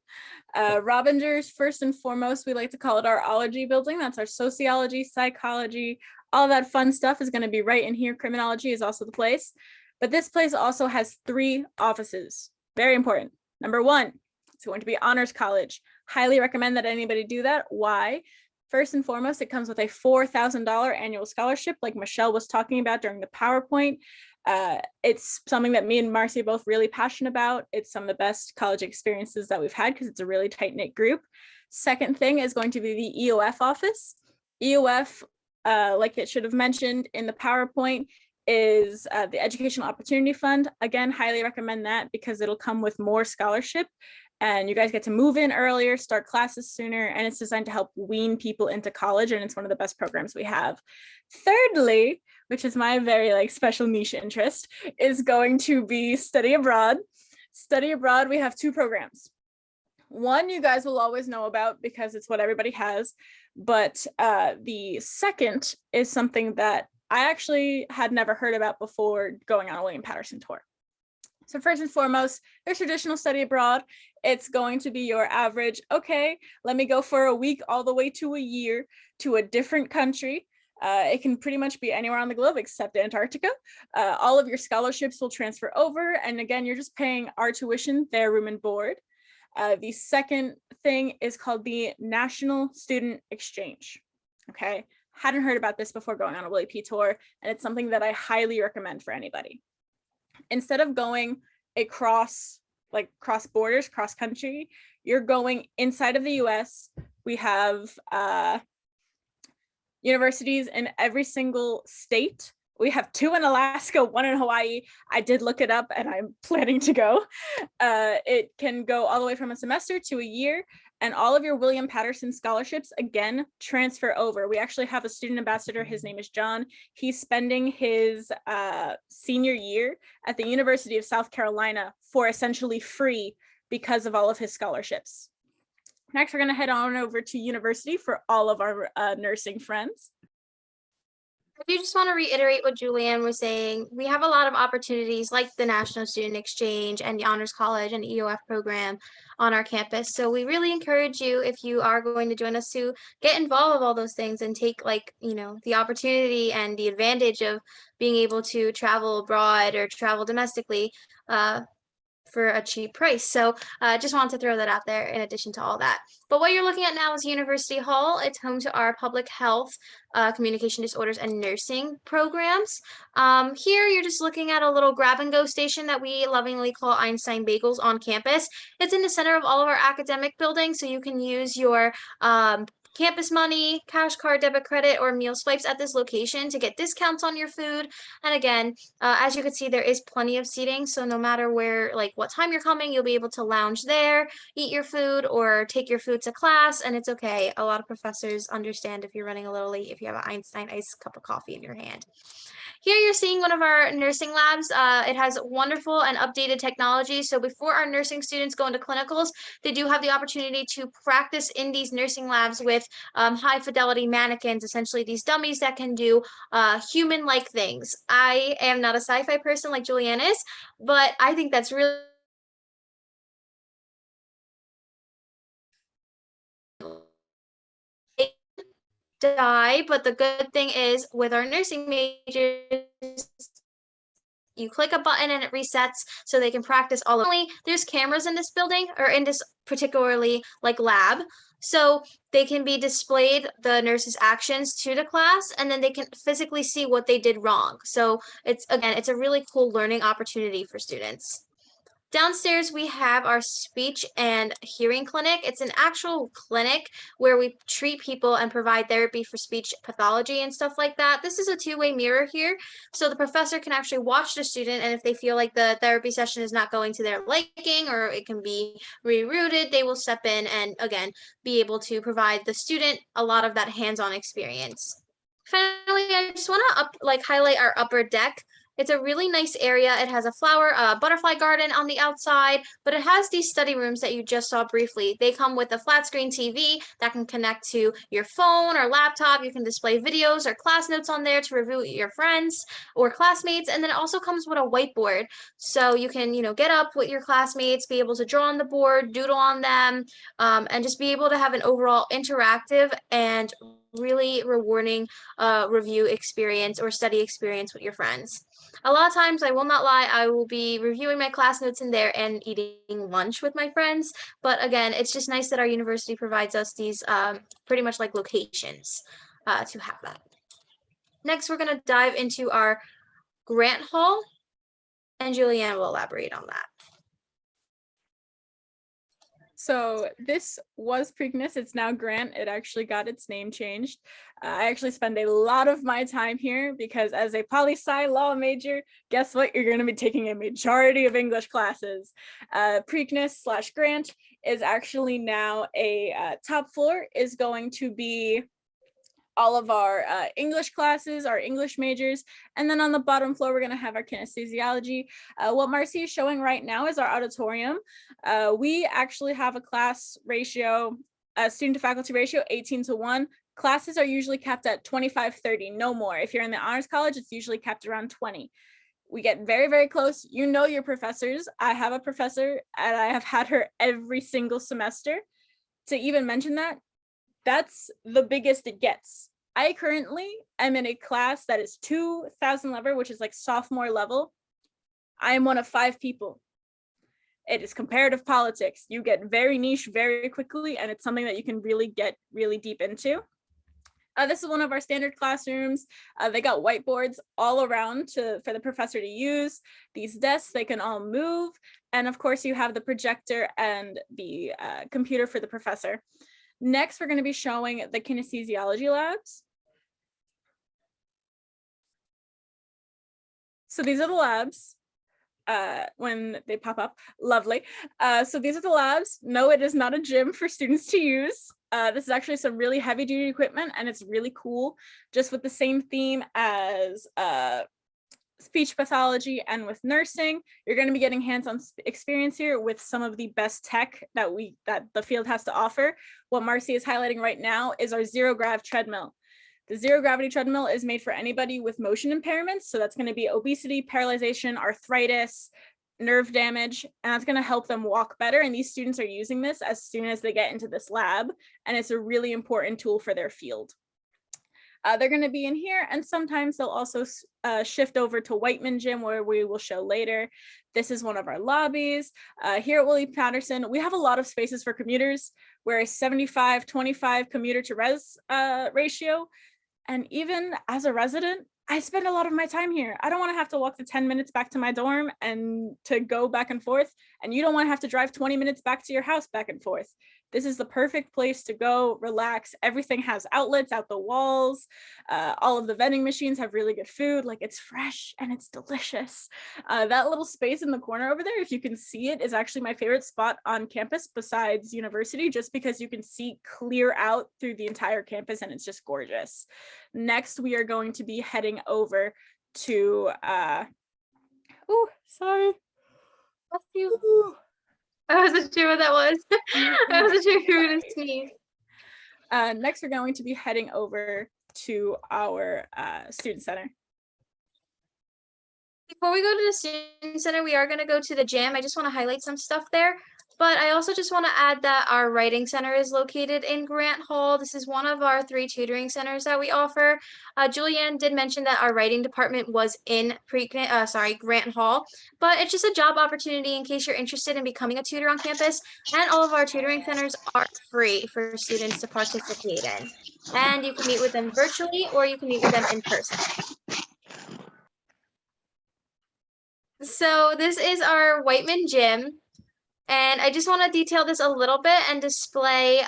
Speaker 5: Robbinger's, first and foremost, we like to call it our ology building. That's our sociology, psychology, all that fun stuff is going to be right in here. Criminology is also the place. But this place also has 3 offices. Very important. Number 1, it's going to be Honors College. Highly recommend that anybody do that. Why? First and foremost, it comes with a $4,000 annual scholarship, like Michelle was talking about during the PowerPoint. It's something that me and Marcy are both really passionate about. It's some of the best college experiences that we've had because it's a really tight-knit group. Second thing is going to be the EOF office. EOF, like it should have mentioned in the PowerPoint, is the Educational Opportunity Fund. Again, highly recommend that because it'll come with more scholarship and you guys get to move in earlier, start classes sooner, and it's designed to help wean people into college, and it's one of the best programs we have. Thirdly, which is my very special niche interest, is going to be study abroad. Study abroad, we have 2 programs. One you guys will always know about because it's what everybody has, but the second is something that I actually had never heard about before going on a William Patterson tour. So first and foremost, there's traditional study abroad. It's going to be your average, okay, let me go for a week all the way to a year to a different country. It can pretty much be anywhere on the globe except Antarctica. All of your scholarships will transfer over. And again, you're just paying our tuition, their room and board. The second thing is called the National Student Exchange. Okay, hadn't heard about this before going on a Willie P tour, and it's something that I highly recommend for anybody. Instead of going across borders, cross country, you're going inside of the US. We have universities in every single state. We have 2 in Alaska, 1 in Hawaii. I did look it up and I'm planning to go. It can go all the way from a semester to a year, and all of your William Patterson scholarships, again, transfer over. We actually have a student ambassador. His name is John. He's spending his senior year at the University of South Carolina for essentially free because of all of his scholarships. Next, we're going to head on over to university for all of our nursing friends.
Speaker 4: I do just want to reiterate what Julianne was saying. We have a lot of opportunities like the National Student Exchange and the Honors College and EOF program on our campus. So we really encourage you, if you are going to join us, to get involved with all those things and take the opportunity and the advantage of being able to travel abroad or travel domestically for a cheap price. So just wanted to throw that out there in addition to all that. But what you're looking at now is University Hall. It's home to our public health, communication disorders, and nursing programs. Here you're just looking at a little grab and go station that we lovingly call Einstein Bagels on campus. It's in the center of all of our academic buildings, so you can use your campus money, cash card, debit, credit, or meal swipes at this location to get discounts on your food. And again, as you can see, there is plenty of seating. So no matter what time you're coming, you'll be able to lounge there, eat your food, or take your food to class. And it's okay. A lot of professors understand if you're running a little late, if you have an Einstein iced cup of coffee in your hand. Here you're seeing one of our nursing labs. It has wonderful and updated technology. So before our nursing students go into clinicals, they do have the opportunity to practice in these nursing labs with high fidelity mannequins, essentially these dummies that can do human-like things. I am not a sci-fi person like Julianne is, but I think that's really die. But the good thing is with our nursing majors, you click a button and it resets so they can practice all of it. There's cameras in this building or in this particularly like lab. So they can be displayed the nurse's actions to the class and then they can physically see what they did wrong. So it's a really cool learning opportunity for students. Downstairs, we have our speech and hearing clinic. It's an actual clinic where we treat people and provide therapy for speech pathology and stuff like that. This is a two-way mirror here. So the professor can actually watch the student, and if they feel like the therapy session is not going to their liking or it can be rerouted, they will step in and, again, be able to provide the student a lot of that hands-on experience. Finally, I just want to highlight our upper deck. It's a really nice area. It has a butterfly garden on the outside, but it has these study rooms that you just saw briefly. They come with a flat screen TV that can connect to your phone or laptop. You can display videos or class notes on there to review with your friends or classmates. And then it also comes with a whiteboard. So you can, get up with your classmates, be able to draw on the board, doodle on them, and just be able to have an overall interactive and really rewarding review experience or study experience with your friends. A lot of times, I will not lie, I will be reviewing my class notes in there and eating lunch with my friends. But again, it's just nice that our university provides us these pretty much like locations to have that. Next, we're going to dive into our grant hall, and Julianne will elaborate on that.
Speaker 5: So this was Preakness, it's now Grant. It actually got its name changed. I actually spend a lot of my time here because as a poli-sci law major, guess what? You're going to be taking a majority of English classes. Preakness/Grant is actually now a top floor is going to be all of our English classes, our English majors, and then on the bottom floor, we're gonna have our kinesiology. What Marcy is showing right now is our auditorium. We actually have a class ratio, a student to faculty ratio, 18:1. Classes are usually capped at 25-30, no more. If you're in the honors college, it's usually capped around 20. We get very, very close. You know your professors. I have a professor and I have had her every single semester. To even mention that, that's the biggest it gets. I currently am in a class that is 2000 level, which is like sophomore level. I am one of 5 people. It is comparative politics. You get very niche very quickly, and it's something that you can really get really deep into. This is one of our standard classrooms. They got whiteboards all around for the professor to use. These desks, they can all move. And of course, you have the projector and the computer for the professor. Next, we're going to be showing the kinesiology labs. So these are the labs when they pop up. Lovely. So these are the labs. No, it is not a gym for students to use. This is actually some really heavy duty equipment and it's really cool, just with the same theme as speech pathology and with nursing. You're going to be getting hands-on experience here with some of the best tech that the field has to offer. What Marcy is highlighting right now is our zero grav treadmill. The zero gravity treadmill is made for anybody with motion impairments. So that's going to be obesity, paralyzation, arthritis, nerve damage, and that's going to help them walk better. And these students are using this as soon as they get into this lab. And it's a really important tool for their field. They're going to be in here, and sometimes they'll also shift over to Whiteman Gym, where we will show later. This is one of our lobbies. Here at Williams-Patterson, we have a lot of spaces for commuters. We're a 75-25 commuter to res ratio. And even as a resident, I spend a lot of my time here. I don't want to have to walk the 10 minutes back to my dorm and to go back and forth. And you don't want to have to drive 20 minutes back to your house back and forth. This is the perfect place to go relax. Everything has outlets out the walls. All of the vending machines have really good food. Like, it's fresh and it's delicious. That little space in the corner over there, if you can see it, is actually my favorite spot on campus besides university, just because you can see clear out through the entire campus and it's just gorgeous. Next, we are going to be heading over to, sorry.
Speaker 4: Bless you. I wasn't sure what that was. I wasn't sure if you were going to sneeze.
Speaker 5: Next, we're going to be heading over to our student center.
Speaker 4: Before we go to the student center, we are going to go to the gym. I just want to highlight some stuff there. But I also just want to add that our writing center is located in Grant Hall. This is one of our 3 tutoring centers that we offer. Julianne did mention that our writing department was in Grant Hall, but it's just a job opportunity in case you're interested in becoming a tutor on campus. And all of our tutoring centers are free for students to participate in. And you can meet with them virtually or you can meet with them in person. So this is our Whiteman gym. And I just want to detail this a little bit and display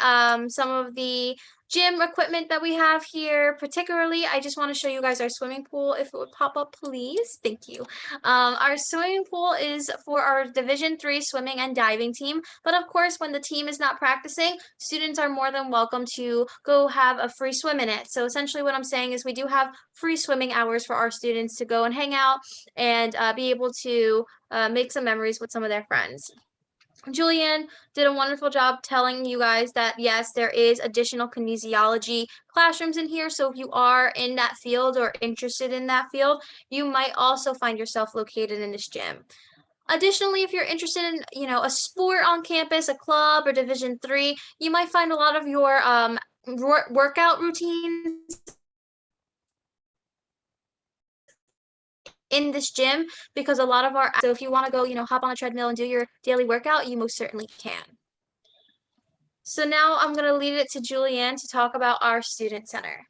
Speaker 4: some of the gym equipment that we have here. Particularly, I just want to show you guys our swimming pool. If it would pop up, please. Thank you. Our swimming pool is for our Division III swimming and diving team. But of course, when the team is not practicing, students are more than welcome to go have a free swim in it. So essentially what I'm saying is we do have free swimming hours for our students to go and hang out and be able to make some memories with some of their friends. Julianne did a wonderful job telling you guys that, yes, there is additional kinesiology classrooms in here. So if you are in that field or interested in that field, you might also find yourself located in this gym. Additionally, if you're interested in, a sport on campus, a club or Division III, you might find a lot of your workout routines in this gym, because a lot of so if you want to go, hop on a treadmill and do your daily workout, you most certainly can. So now I'm going to leave it to Julianne to talk about our student center.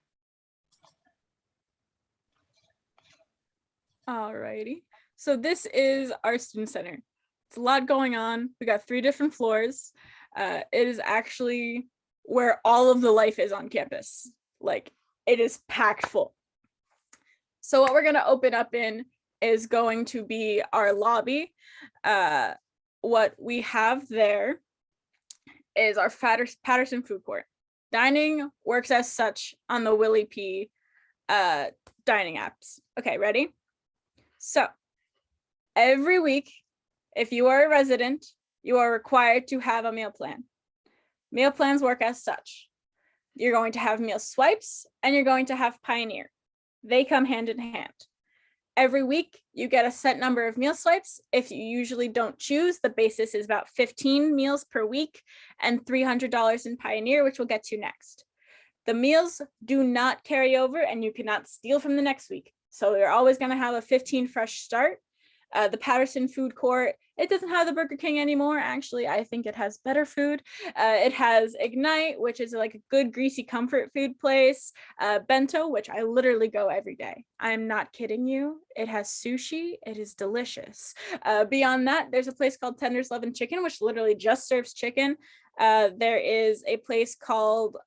Speaker 5: Alrighty. So this is our student center. It's a lot going on. We got 3 different floors. It is actually where all of the life is on campus. Like, it is packed full. So what we're going to open up in is going to be our lobby. What we have there is our Patterson food court. Dining works as such on the Willie P dining apps. Okay, ready? So every week, if you are a resident, you are required to have a meal plan. Meal plans work as such. You're going to have meal swipes and you're going to have Pioneer. They come hand in hand. Every week, you get a set number of meal swipes. If you usually don't choose, the basis is about 15 meals per week and $300 in Pioneer, which we'll get to next. The meals do not carry over and you cannot steal from the next week. So you're always going to have a 15 fresh start. The Patterson food court, it doesn't have the Burger King anymore. Actually, I think it has better food. It has Ignite, which is like a good greasy comfort food place. Bento, which I literally go every day. I'm not kidding you. It has sushi. It is delicious. Beyond that, there's a place called Tenders Love and Chicken, which literally just serves chicken. There is a place called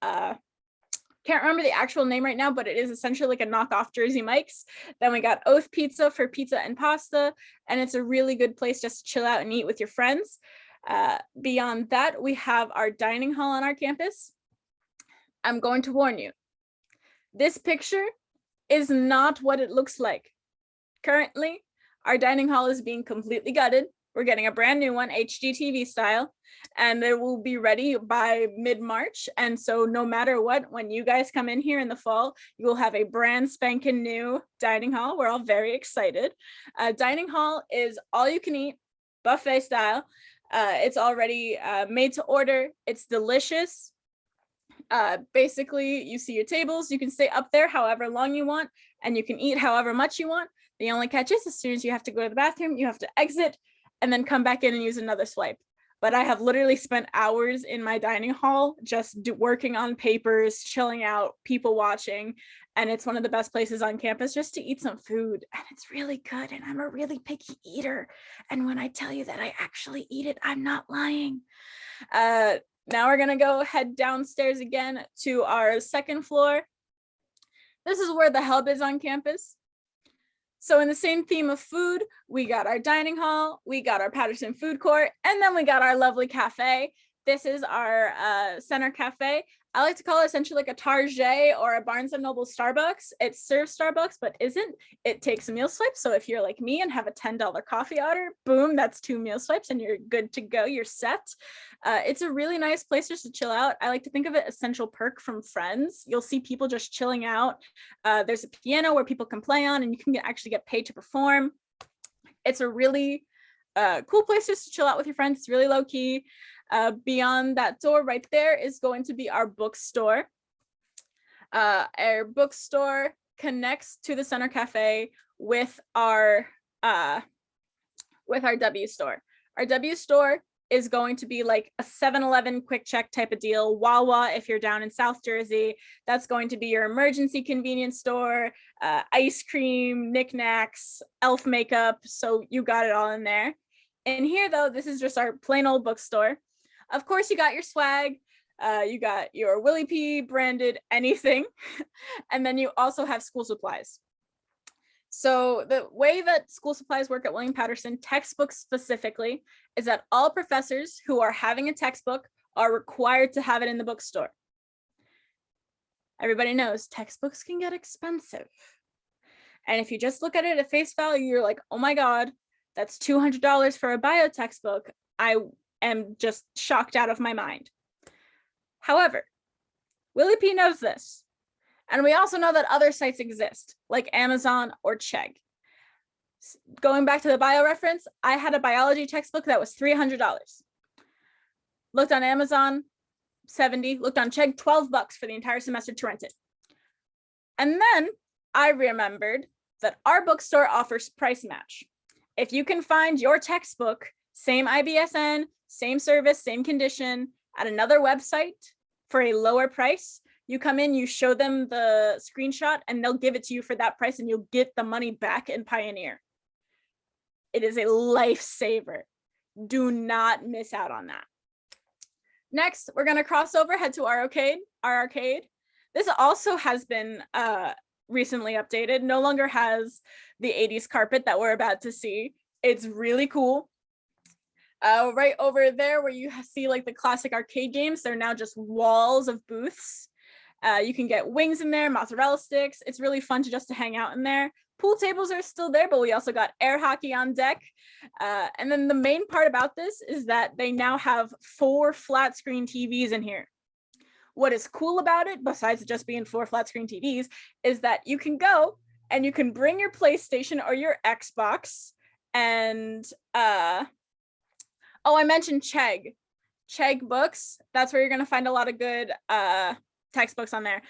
Speaker 5: can't remember the actual name right now, but it is essentially like a knockoff Jersey Mike's. Then we got Oath Pizza for pizza and pasta, and it's a really good place just to chill out and eat with your friends. Beyond that, we have our dining hall on our campus. I'm going to warn you, this picture is not what it looks like. Currently, our dining hall is being completely gutted. We're getting a brand new one, HGTV style, and it will be ready by mid-March. And so no matter what, when you guys come in here in the fall, you will have a brand spanking new dining hall. We're all very excited. Dining hall is all you can eat, buffet style. It's already made to order. It's delicious. Basically, you see your tables. You can stay up there however long you want, and you can eat however much you want. The only catch is as soon as you have to go to the bathroom, you have to exit and then come back in and use another swipe. But I have literally spent hours in my dining hall just working on papers, chilling out, people watching, and it's one of the best places on campus just to eat some food, and it's really good, and I'm a really picky eater, and when I tell you that I actually eat it, I'm not lying. Now we're gonna go head downstairs again to our second floor. This is where the hub is on campus. So in the same theme of food, we got our dining hall, we got our Patterson food court, and then we got our lovely cafe. This is our center cafe. I like to call it essentially like a Target or a Barnes & Noble Starbucks. It serves Starbucks, but isn't. It takes a meal swipe. So if you're like me and have a $10 coffee order, boom, that's 2 meal swipes and you're good to go, you're set. It's a really nice place just to chill out. I like to think of it as Central Perk from Friends. You'll see people just chilling out. There's a piano where people can play on and you can actually get paid to perform. It's a really cool place just to chill out with your friends. It's really low key. Beyond that door right there is going to be our bookstore. Our bookstore connects to the Center Cafe with our W store. Our W store is going to be like a 7-Eleven quick check type of deal. Wawa, if you're down in South Jersey, that's going to be your emergency convenience store, ice cream, knickknacks, elf makeup. So you got it all in there. And here though, this is just our plain old bookstore. Of course, you got your swag. You got your Willie P branded anything. And then you also have school supplies. So the way that school supplies work at William Patterson, textbooks specifically, is that all professors who are having a textbook are required to have it in the bookstore. Everybody knows textbooks can get expensive. And if you just look at it at face value, you're like, oh my God, that's $200 for a bio textbook. I am just shocked out of my mind. However, Willie P knows this. And we also know that other sites exist, like Amazon or Chegg. Going back to the bio reference, I had a biology textbook that was $300. Looked on Amazon, $70. Looked on Chegg, $12 for the entire semester to rent it. And then I remembered that our bookstore offers price match. If you can find your textbook, same IBSN, same service, same condition, at another website for a lower price, you come in, you show them the screenshot, and they'll give it to you for that price, and you'll get the money back in Pioneer. It is a lifesaver. Do not miss out on that. Next, we're going to cross over, head to our arcade. This also has been recently updated. No longer has the 80s carpet that we're about to see. It's really cool. Right over there where you see like the classic arcade games, they're now just walls of booths. You can get wings in there, mozzarella sticks. It's really fun to hang out in there. Pool tables are still there, but we also got air hockey on deck. And then the main part about this is that they now have 4 flat screen TVs in here. What is cool about it, besides just being 4 flat screen TVs, is that you can go and you can bring your PlayStation or your Xbox and oh, I mentioned Chegg. Chegg books. That's where you're going to find a lot of good textbooks on there.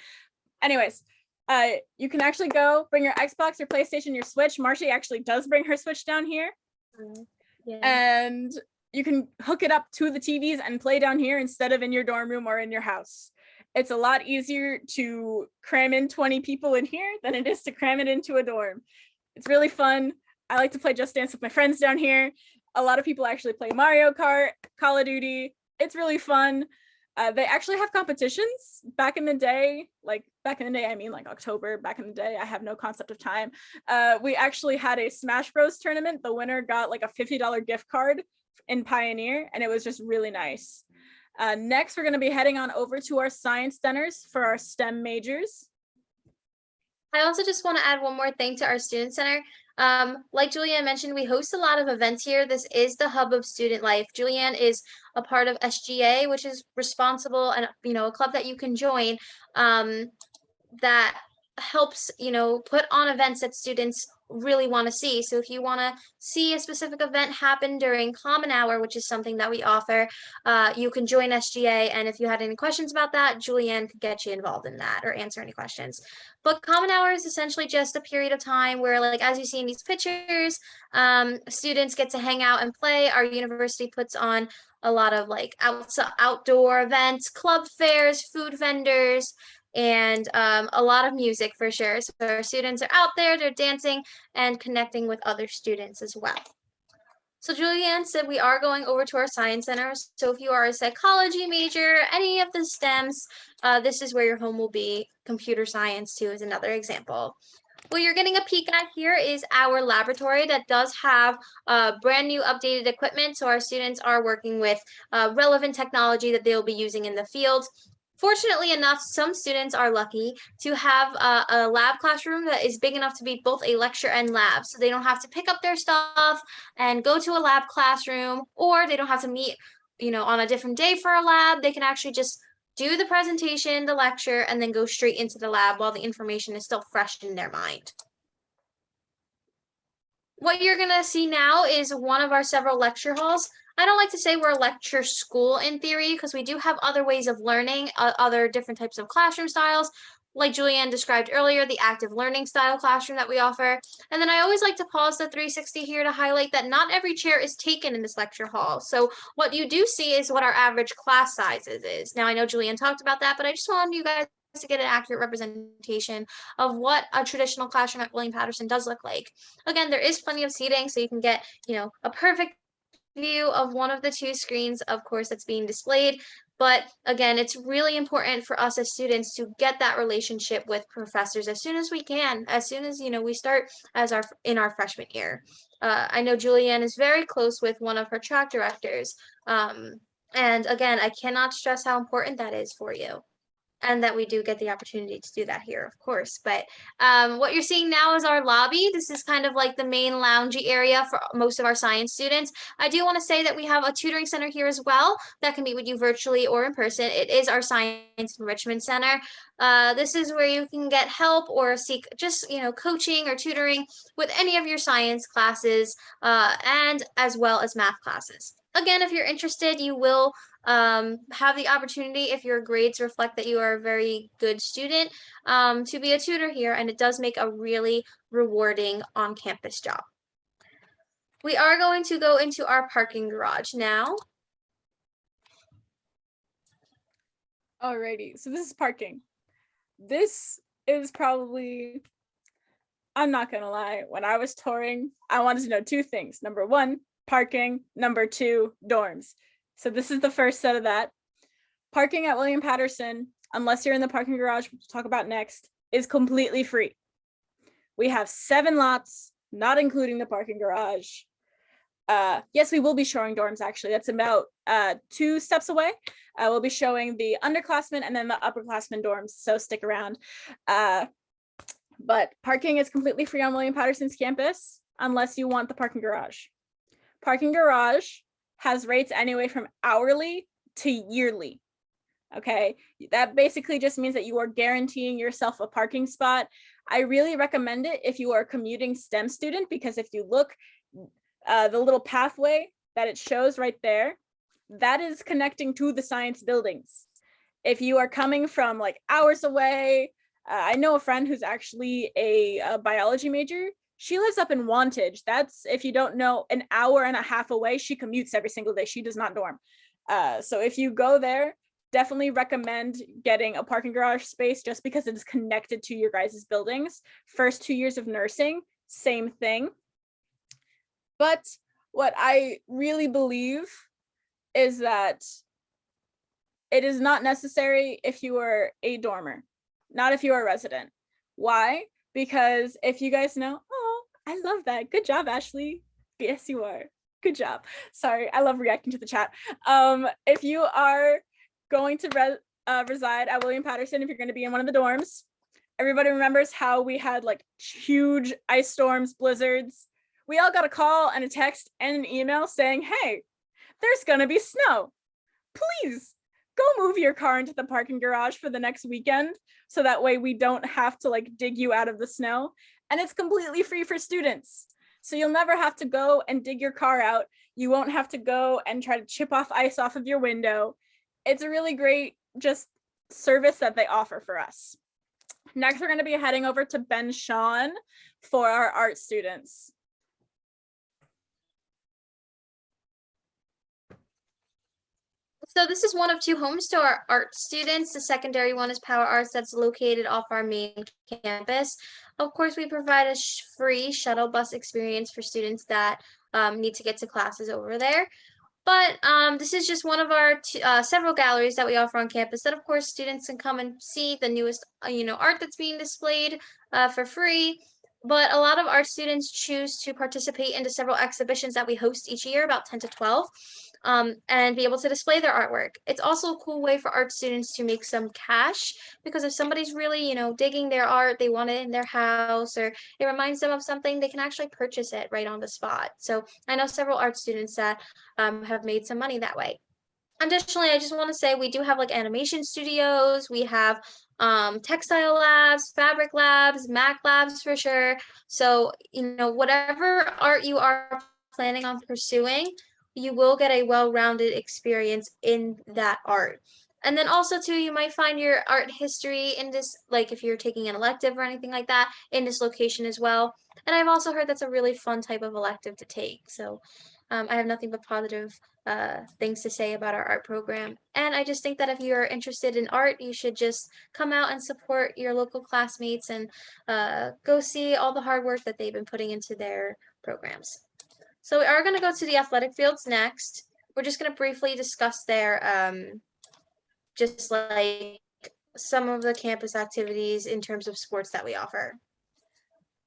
Speaker 5: Anyways, you can actually go bring your Xbox, your PlayStation, your Switch. Marcy actually does bring her Switch down here.
Speaker 4: Yeah.
Speaker 5: And you can hook it up to the TVs and play down here instead of in your dorm room or in your house. It's a lot easier to cram in 20 people in here than it is to cram it into a dorm. It's really fun. I like to play Just Dance with my friends down here. A lot of people actually play Mario Kart, Call of Duty. It's really fun. They actually have competitions back in the day, I mean like October, back in the day, I have no concept of time. We actually had a Smash Bros tournament. The winner got like a $50 gift card in Pioneer, and it was just really nice. Next, we're going to be heading on over to our science centers for our STEM majors.
Speaker 4: I also just want to add one more thing to our student center. Like Julianne mentioned, we host a lot of events here. This is the hub of student life. Julianne is a part of SGA, which is responsible and, a club that you can join that helps, put on events that students really want to see. So if you want to see a specific event happen during Common Hour, which is something that we offer, you can join SGA. And if you had any questions about that, Julianne could get you involved in that or answer any questions. But Common Hour is essentially just a period of time where, like, as you see in these pictures, students get to hang out and play. Our university puts on a lot of like outdoor events, club fairs, food vendors, and a lot of music for sure. So our students are out there, they're dancing and connecting with other students as well. So Julianne said we are going over to our science centers. So if you are a psychology major, any of the STEMs, this is where your home will be. Computer science too is another example. What you're getting a peek at here is our laboratory that does have brand new updated equipment. So our students are working with relevant technology that they'll be using in the field. Fortunately enough, some students are lucky to have a lab classroom that is big enough to be both a lecture and lab. So they don't have to pick up their stuff and go to a lab classroom, or they don't have to meet, on a different day for a lab. They can actually just do the presentation, the lecture, and then go straight into the lab while the information is still fresh in their mind. what you're gonna see now is one of our several lecture halls. I don't like to say we're a lecture school in theory, because we do have other ways of learning, other different types of classroom styles. Like Julianne described earlier, the active learning style classroom that we offer. And then I always like to pause the 360 here to highlight that not every chair is taken in this lecture hall. So what you do see is what our average class sizes is. Now I know Julianne talked about that, but I just wanted you guys to get an accurate representation of what a traditional classroom at William Patterson does look like. Again, there is plenty of seating, so you can get, a perfect view of one of the two screens, of course, that's being displayed. But again, it's really important for us as students to get that relationship with professors as soon as we can, as soon as, we start in our freshman year. I know Julianne is very close with one of her track directors. And again, I cannot stress how important that is for you. And that we do get the opportunity to do that here, of course. But what you're seeing now is our lobby. This is kind of like the main loungy area for most of our science students. I do want to say that we have a tutoring center here as well that can meet with you virtually or in person. It is our Science Enrichment Center. This is where you can get help or seek just, coaching or tutoring with any of your science classes and as well as math classes. Again, if you're interested, you will have the opportunity, if your grades reflect that you are a very good student, to be a tutor here, and it does make a really rewarding on-campus job. We are going to go into our parking garage now.
Speaker 5: Alrighty, so this is parking. This is probably, I'm not gonna lie, when I was touring, I wanted to know two things. Number one, parking. Number two, dorms. So this is the first set of that. Parking at William Patterson, unless you're in the parking garage, which we'll talk about next, is completely free. We have 7 lots, not including the parking garage. Yes, we will be showing dorms, actually. That's about 2 steps away. We'll be showing the underclassmen and then the upperclassmen dorms, so stick around. But parking is completely free on William Patterson's campus, unless you want the parking garage. Parking garage has rates anyway from hourly to yearly. Okay, that basically just means that you are guaranteeing yourself a parking spot. I really recommend it if you are a commuting STEM student, because if you look, the little pathway that it shows right there, that is connecting to the science buildings. If you are coming from like hours away, I know a friend who's actually a biology major. She lives up in Wantage. That's, if you don't know, an hour and a half away. She commutes every single day. She does not dorm. So if you go there, definitely recommend getting a parking garage space just because it is connected to your guys' buildings. First 2 years of nursing, same thing. But what I really believe is that it is not necessary if you are a dormer, not if you are a resident. Why? Because if you guys know, oh, I love that. Good job, Ashley. Yes, you are. Good job. Sorry, I love reacting to the chat. If you are going to reside at William Patterson, if you're going to be in one of the dorms, everybody remembers how we had like huge ice storms, blizzards. We all got a call and a text and an email saying, hey, there's going to be snow. Please go move your car into the parking garage for the next weekend, so that way we don't have to like dig you out of the snow. And it's completely free for students. So you'll never have to go and dig your car out. You won't have to go and try to chip off ice off of your window. It's a really great just service that they offer for us. Next, we're going to be heading over to Ben Sean for our art students.
Speaker 4: So this is one of 2 homes to our art students. The secondary one is Power Arts, that's located off our main campus. Of course, we provide a free shuttle bus experience for students that need to get to classes over there. But this is just one of our several galleries that we offer on campus that, of course, students can come and see the newest, art that's being displayed for free. But a lot of art students choose to participate into several exhibitions that we host each year, about 10 to 12. And be able to display their artwork. It's also a cool way for art students to make some cash, because if somebody's really, digging their art, they want it in their house, or it reminds them of something, they can actually purchase it right on the spot. So I know several art students that have made some money that way. Additionally, I just want to say we do have like animation studios, we have textile labs, fabric labs, Mac labs for sure. So, whatever art you are planning on pursuing, you will get a well-rounded experience in that art. And then also too, you might find your art history in this, like if you're taking an elective or anything like that, in this location as well. And I've also heard that's a really fun type of elective to take. So I have nothing but positive things to say about our art program. And I just think that if you're interested in art, you should just come out and support your local classmates and go see all the hard work that they've been putting into their programs. So we are going to go to the athletic fields next. We're just going to briefly discuss their just like some of the campus activities in terms of sports that we offer.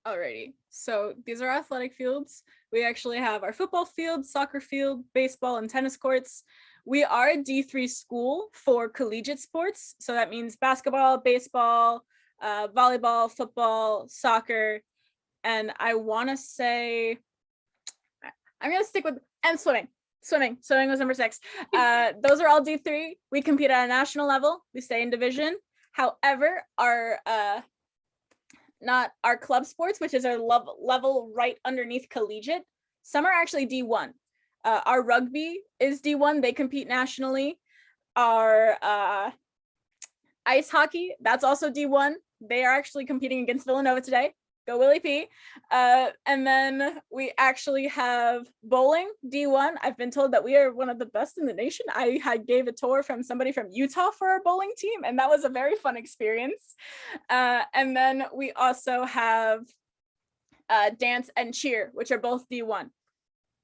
Speaker 5: Alrighty, so these are athletic fields. We actually have our football field, soccer field, baseball, and tennis courts. We are a D3 school for collegiate sports. So that means basketball, baseball, volleyball, football, soccer. And I want to say, I'm going to stick with, and swimming. Swimming was number 6. Those are all D3. We compete at a national level. We stay in division. However, not our club sports, which is our level right underneath collegiate. Some are actually D1. Our rugby is D1. They compete nationally. Our ice hockey, that's also D1. They are actually competing against Villanova today. Go Willie P. And then we actually have bowling, D1. I've been told that we are one of the best in the nation. I gave a tour from somebody from Utah for our bowling team, and that was a very fun experience. And then we also have dance and cheer, which are both D1.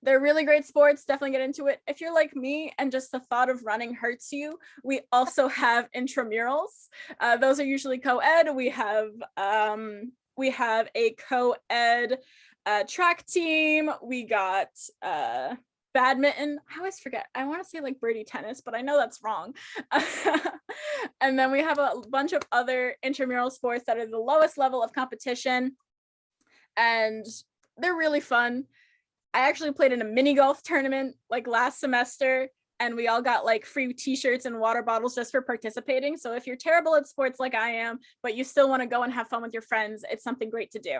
Speaker 5: They're really great sports. Definitely get into it. If you're like me and just the thought of running hurts you, we also have intramurals. Those are usually co-ed. We have a co-ed track team. We got badminton. I always forget. I want to say like birdie tennis, but I know that's wrong. And then we have a bunch of other intramural sports that are the lowest level of competition. And they're really fun. I actually played in a mini golf tournament like last semester, and we all got like free t-shirts and water bottles just for participating. So if you're terrible at sports like I am, but you still want to go and have fun with your friends, it's something great to do.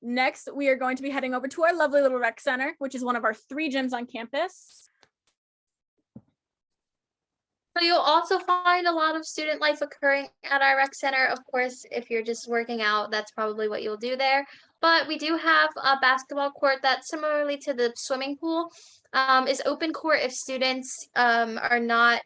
Speaker 5: Next, we are going to be heading over to our lovely little rec center, which is one of our 3 gyms on campus.
Speaker 4: So you'll also find a lot of student life occurring at our rec center. Of course, if you're just working out, that's probably what you'll do there. But we do have a basketball court that, similarly to the swimming pool, is open court if students are not,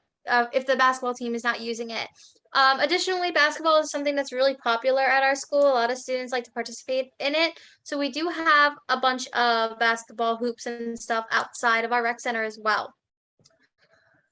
Speaker 4: if the basketball team is not using it. Additionally, basketball is something that's really popular at our school. A lot of students like to participate in it. So we do have a bunch of basketball hoops and stuff outside of our rec center as well.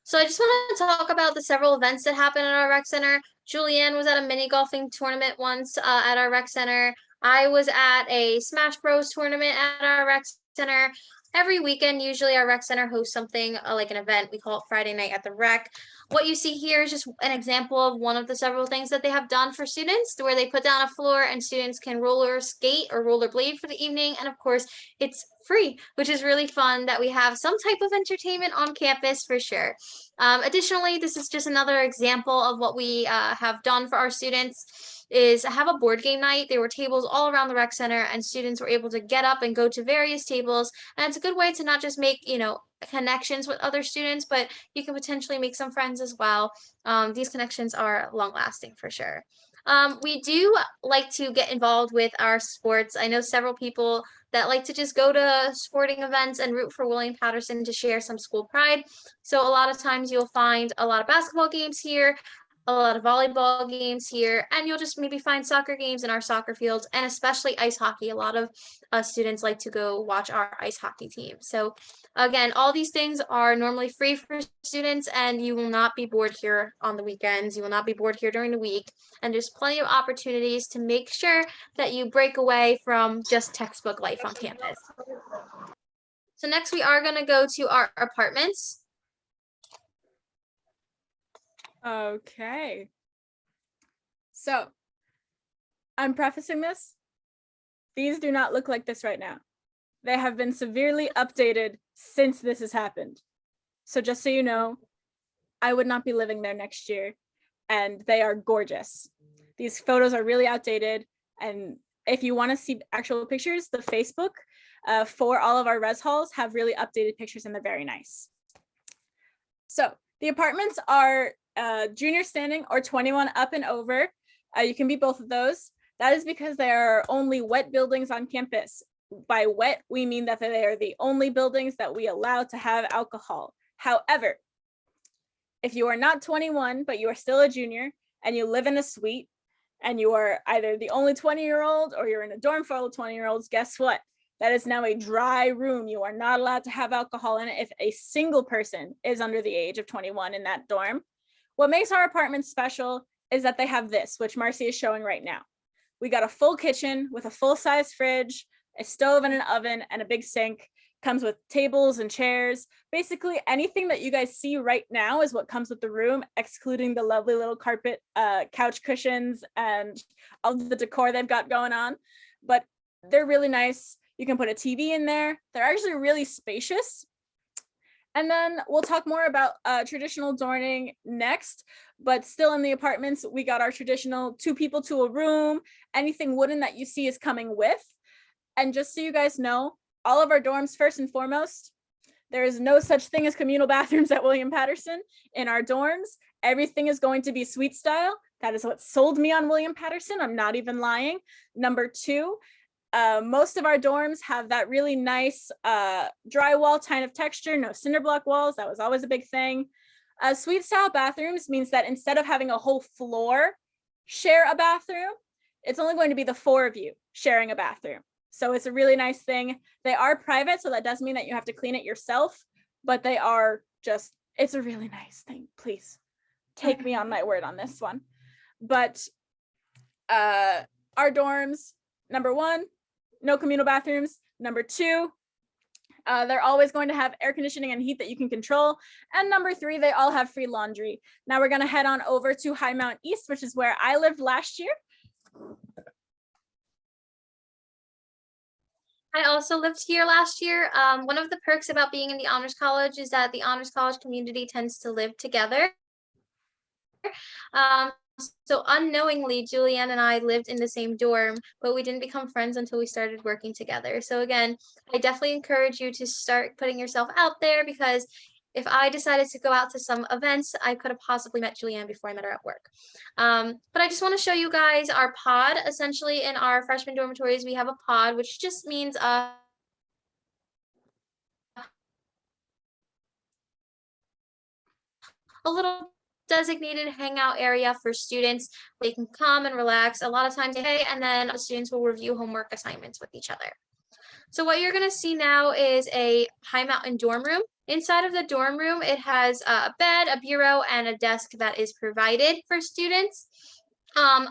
Speaker 4: So I just want to talk about the several events that happen at our rec center. Julianne was at a mini golfing tournament once at our rec center. I was at a Smash Bros tournament at our rec center. Every weekend, usually our rec center hosts something like an event. We call it Friday Night at the Rec. What you see here is just an example of one of the several things that they have done for students, where they put down a floor and students can roller skate or rollerblade for the evening. And of course, it's free, which is really fun that we have some type of entertainment on campus for sure. Additionally, this is just another example of what we have done for our students, is have a board game night. There were tables all around the rec center, and students were able to get up and go to various tables. And it's a good way to not just make, connections with other students, but you can potentially make some friends as well. These connections are long lasting for sure. We do like to get involved with our sports. I know several people that like to just go to sporting events and root for William Patterson to share some school pride. So a lot of times you'll find a lot of basketball games here, a lot of volleyball games here, and you'll just maybe find soccer games in our soccer fields, and especially ice hockey. A lot of students like to go watch our ice hockey team. So again, all these things are normally free for students, and you will not be bored here on the weekends. You will not be bored here during the week. And there's plenty of opportunities to make sure that you break away from just textbook life on campus. So next we are going to go to our apartments.
Speaker 5: Okay. So I'm prefacing this. These do not look like this right now. They have been severely updated since this has happened. So just so you know, I would not be living there next year. And they are gorgeous. These photos are really outdated. And if you want to see actual pictures, the Facebook for all of our res halls have really updated pictures and they're very nice. So the apartments are junior standing or 21 up and over. You can be both of those. That is because there are only wet buildings on campus. By wet, we mean that they are the only buildings that we allow to have alcohol. However, if you are not 21, but you are still a junior and you live in a suite and you are either the only 20-year-old or you're in a dorm full of 20-year-olds, guess what? That is now a dry room. You are not allowed to have alcohol in it if a single person is under the age of 21 in that dorm. What makes our apartment special is that they have this, which Marcy is showing right now. We got a full kitchen with a full-size fridge, a stove and an oven, and a big sink. Comes with tables and chairs. Basically, anything that you guys see right now is what comes with the room, excluding the lovely little carpet, couch cushions, and all the decor they've got going on. But they're really nice. You can put a TV in there. They're actually really spacious. And then we'll talk more about traditional dorming next, but still in the apartments, we got our traditional 2 people to a room. Anything wooden that you see is coming with. And just so you guys know, all of our dorms, first and foremost, there is no such thing as communal bathrooms at William Patterson in our dorms. Everything is going to be suite style. That is what sold me on William Patterson. I'm not even lying. Number 2, most of our dorms have that really nice drywall kind of texture, no cinder block walls. That was always a big thing. Suite style bathrooms means that instead of having a whole floor share a bathroom, it's only going to be the 4 of you sharing a bathroom. So it's a really nice thing. They are private, so that does mean that you have to clean it yourself, but they are just, it's a really nice thing. Please take me on my word on this one. But our dorms, number 1, no communal bathrooms. Number 2, they're always going to have air conditioning and heat that you can control. And number 3, they all have free laundry. Now we're going to head on over to High Mount East, which is where I lived last year.
Speaker 4: I also lived here last year. One of the perks about being in the Honors College is that the Honors College community tends to live together. So unknowingly, Julianne and I lived in the same dorm, but we didn't become friends until we started working together. So again, I definitely encourage you to start putting yourself out there, because if I decided to go out to some events, I could have possibly met Julianne before I met her at work. But I just want to show you guys our pod. Essentially, in our freshman dormitories, we have a pod, which just means a little designated hangout area for students. They can come and relax. A lot of times, hey, and then the students will review homework assignments with each other. So what you're going to see now is a High Mountain dorm room. Inside of the dorm room, it has a bed, a bureau, and a desk that is provided for students.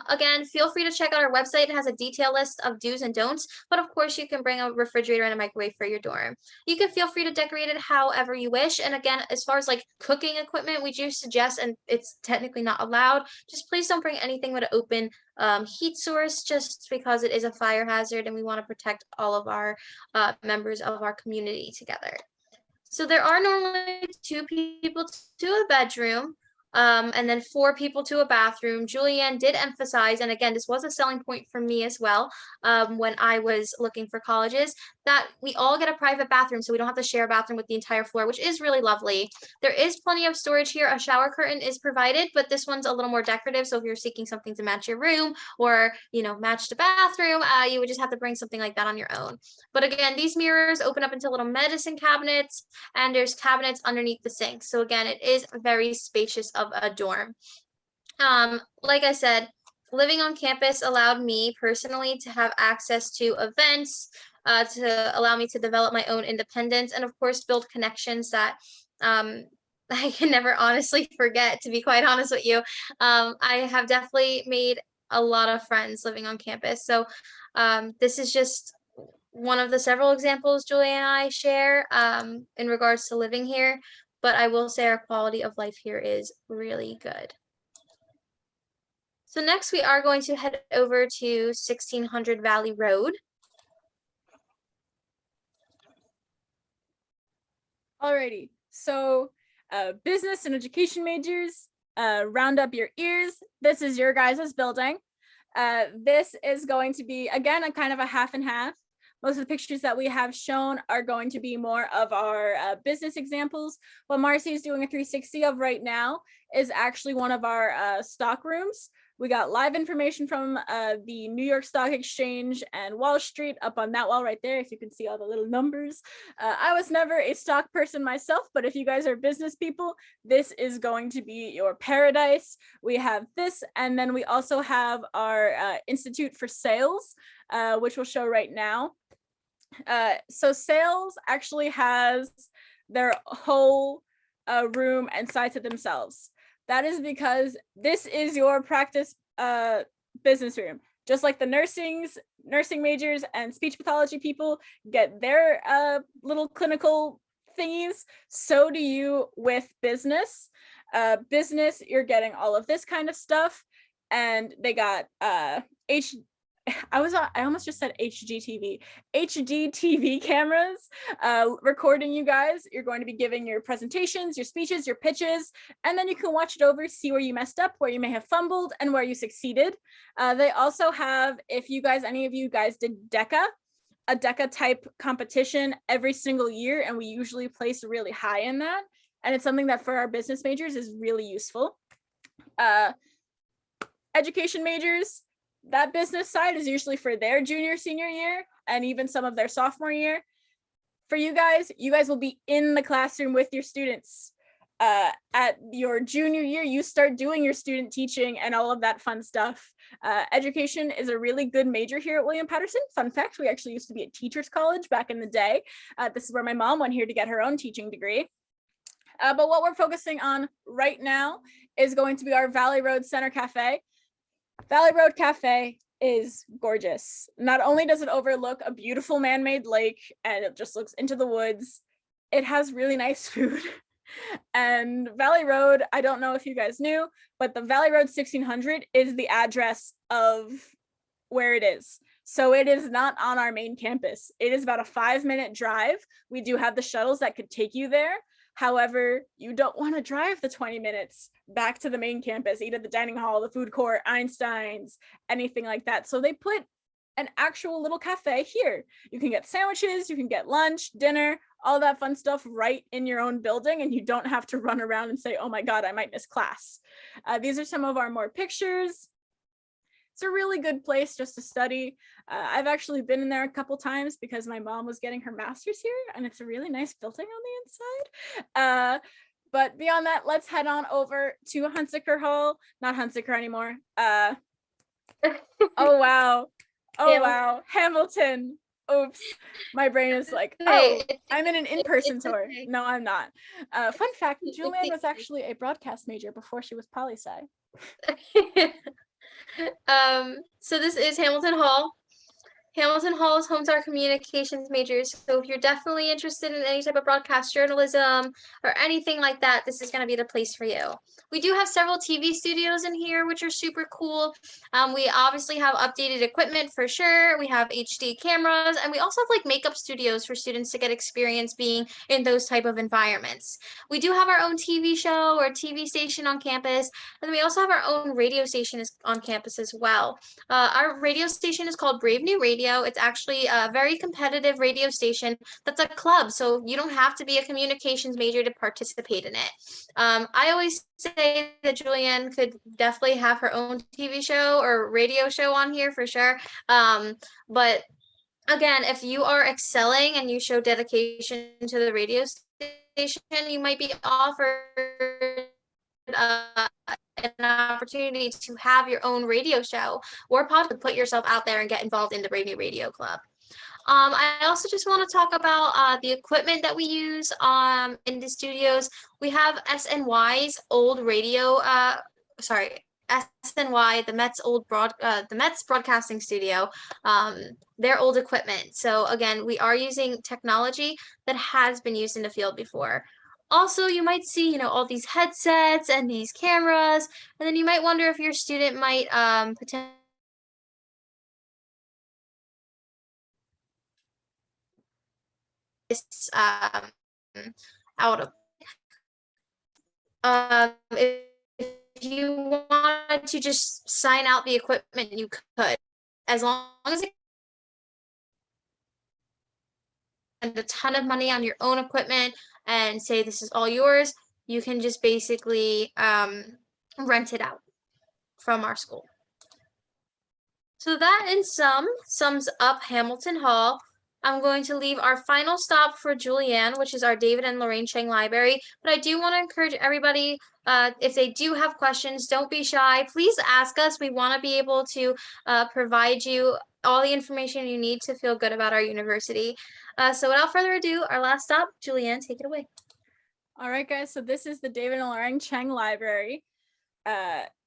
Speaker 4: Again, feel free to check out our website. It has a detailed list of do's and don'ts, but of course you can bring a refrigerator and a microwave for your dorm. You can feel free to decorate it however you wish. And again, as far as like cooking equipment, we do suggest, and it's technically not allowed, just please don't bring anything with an open heat source, just because it is a fire hazard and we want to protect all of our members of our community together. So there are normally 2 people to a bedroom. And then 4 people to a bathroom. Julianne did emphasize, and again, this was a selling point for me as well, when I was looking for colleges, that we all get a private bathroom, so we don't have to share a bathroom with the entire floor, which is really lovely. There is plenty of storage here. A shower curtain is provided, but this one's a little more decorative. So if you're seeking something to match your room or, you know, match the bathroom, you would just have to bring something like that on your own. But again, these mirrors open up into little medicine cabinets, and there's cabinets underneath the sink. So again, it is very spacious of a dorm. Like I said, living on campus allowed me personally to have access to events, to allow me to develop my own independence, and of course build connections that I can never honestly forget, to be quite honest with you. I have definitely made a lot of friends living on campus. So this is just one of the several examples Julia and I share in regards to living here, but I will say our quality of life here is really good. So next we are going to head over to 1600 Valley Road.
Speaker 5: Alrighty, so Business and education majors, round up your ears. This is your guys' building. This is going to be, again, a kind of a half and half. Most of the pictures that we have shown are going to be more of our business examples. What Marcy is doing a 360 of right now is actually one of our stock rooms. We got live information from the New York Stock Exchange and Wall Street up on that wall right there, if you can see all the little numbers. I was never a stock person myself, but if you guys are business people, this is going to be your paradise. We have this, and then we also have our Institute for Sales, which we'll show right now. So sales actually has their whole room and side to themselves. That is because this is your practice business room. Just like the nursing majors and speech pathology people get their little clinical thingies, so do you with business. Business, you're getting all of this kind of stuff. And they got I almost just said HD TV cameras recording you guys. You're going to be giving your presentations, your speeches, your pitches, and then you can watch it over, see where you messed up, where you may have fumbled, and where you succeeded. They also have, if you guys, any of you guys did a DECA type competition every single year, and we usually place really high in that. And it's something that for our business majors is really useful. Education majors, that business side is usually for their junior, senior year, and even some of their sophomore year. For you guys will be in the classroom with your students. At your junior year, you start doing your student teaching and all of that fun stuff. Education is a really good major here at William Patterson. Fun fact, we actually used to be a teacher's college back in the day. This is where my mom went here to get her own teaching degree. But what we're focusing on right now is going to be our Valley Road Center Cafe. Valley Road Cafe is gorgeous. Not only does it overlook a beautiful man-made lake and it just looks into the woods, it has really nice food. And Valley Road, I don't know if you guys knew, but the Valley Road 1600 is the address of where it is. So it is not on our main campus. It is about a 5-minute drive. We do have the shuttles that could take you there. However, you don't want to drive the 20 minutes back to the main campus, eat at the dining hall, the food court, Einstein's, anything like that. So they put an actual little cafe here. You can get sandwiches, you can get lunch, dinner, all that fun stuff right in your own building, and you don't have to run around and say, oh my God, I might miss class. These are some of our more pictures. It's a really good place just to study. I've actually been in there a couple times because my mom was getting her master's here, and it's a really nice building on the inside. But beyond that, let's head on over to Hunsaker Hall. Not Hunsaker anymore. Oh, wow. Oh, wow. Hamilton. Oops. My brain is like, oh, I'm in an in-person tour.
Speaker 4: Okay.
Speaker 5: No, I'm not. Fun fact,
Speaker 4: It's
Speaker 5: Julianne was
Speaker 4: okay.
Speaker 5: actually a broadcast major before she was poli-sci.
Speaker 4: So this is Hamilton Hall. Hamilton Hall is home to our communications majors. So if you're definitely interested in any type of broadcast journalism or anything like that, this is going to be the place for you. We do have several TV studios in here, which are super cool. We obviously have updated equipment for sure. We have HD cameras, and we also have like makeup studios for students to get experience being in those type of environments. We do have our own TV show or TV station on campus, and then we also have our own radio station on campus as well. Our radio station is called Brave New Radio. It's actually a very competitive radio station that's a club, so you don't have to be a communications major to participate in it. I always say that Julianne could definitely have her own TV show or radio show on here for sure. But again, if you are excelling and you show dedication to the radio station, you might be offered an opportunity to have your own radio show or podcast, put yourself out there and get involved in the Brave New Radio Club. I also just want to talk about the equipment that we use in the studios. We have SNY's old radio, SNY, the Mets broadcasting studio, their old equipment. So again, we are using technology that has been used in the field before. Also, you might see, all these headsets and these cameras, and then you might wonder if your student might potentially out of If you wanted to just sign out the equipment, you could, as long as you spend a ton of money on your own equipment and say this is all yours, you can just basically rent it out from our school. So that in sums up Hamilton Hall. I'm going to leave our final stop for Julianne, which is our David and Lorraine Chang Library. But I do want to encourage everybody, if they do have questions, don't be shy. Please ask us. We want to be able to provide you all the information you need to feel good about our university. So without further ado, our last stop, Julianne, take it away.
Speaker 5: All right, guys. So this is the David and Lorraine Chang Library.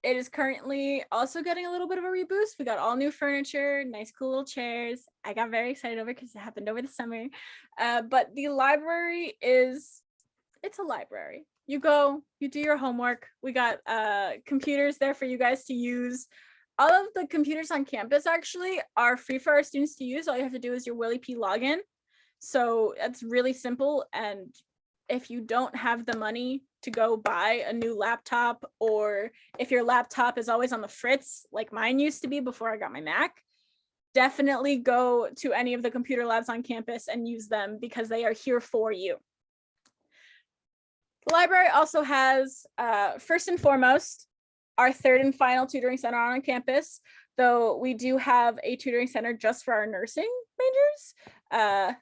Speaker 5: It is currently also getting a little bit of a reboost. We got all new furniture, nice cool little chairs. I got very excited over because it happened over the summer. But the library it's a library. You go, you do your homework. We got computers there for you guys to use. All of the computers on campus actually are free for our students to use. All you have to do is your Willie P login. So it's really simple. And if you don't have the money to go buy a new laptop, or if your laptop is always on the fritz, like mine used to be before I got my Mac, definitely go to any of the computer labs on campus and use them because they are here for you. The library also has, first and foremost, our third and final tutoring center on campus, though we do have a tutoring center just for our nursing majors.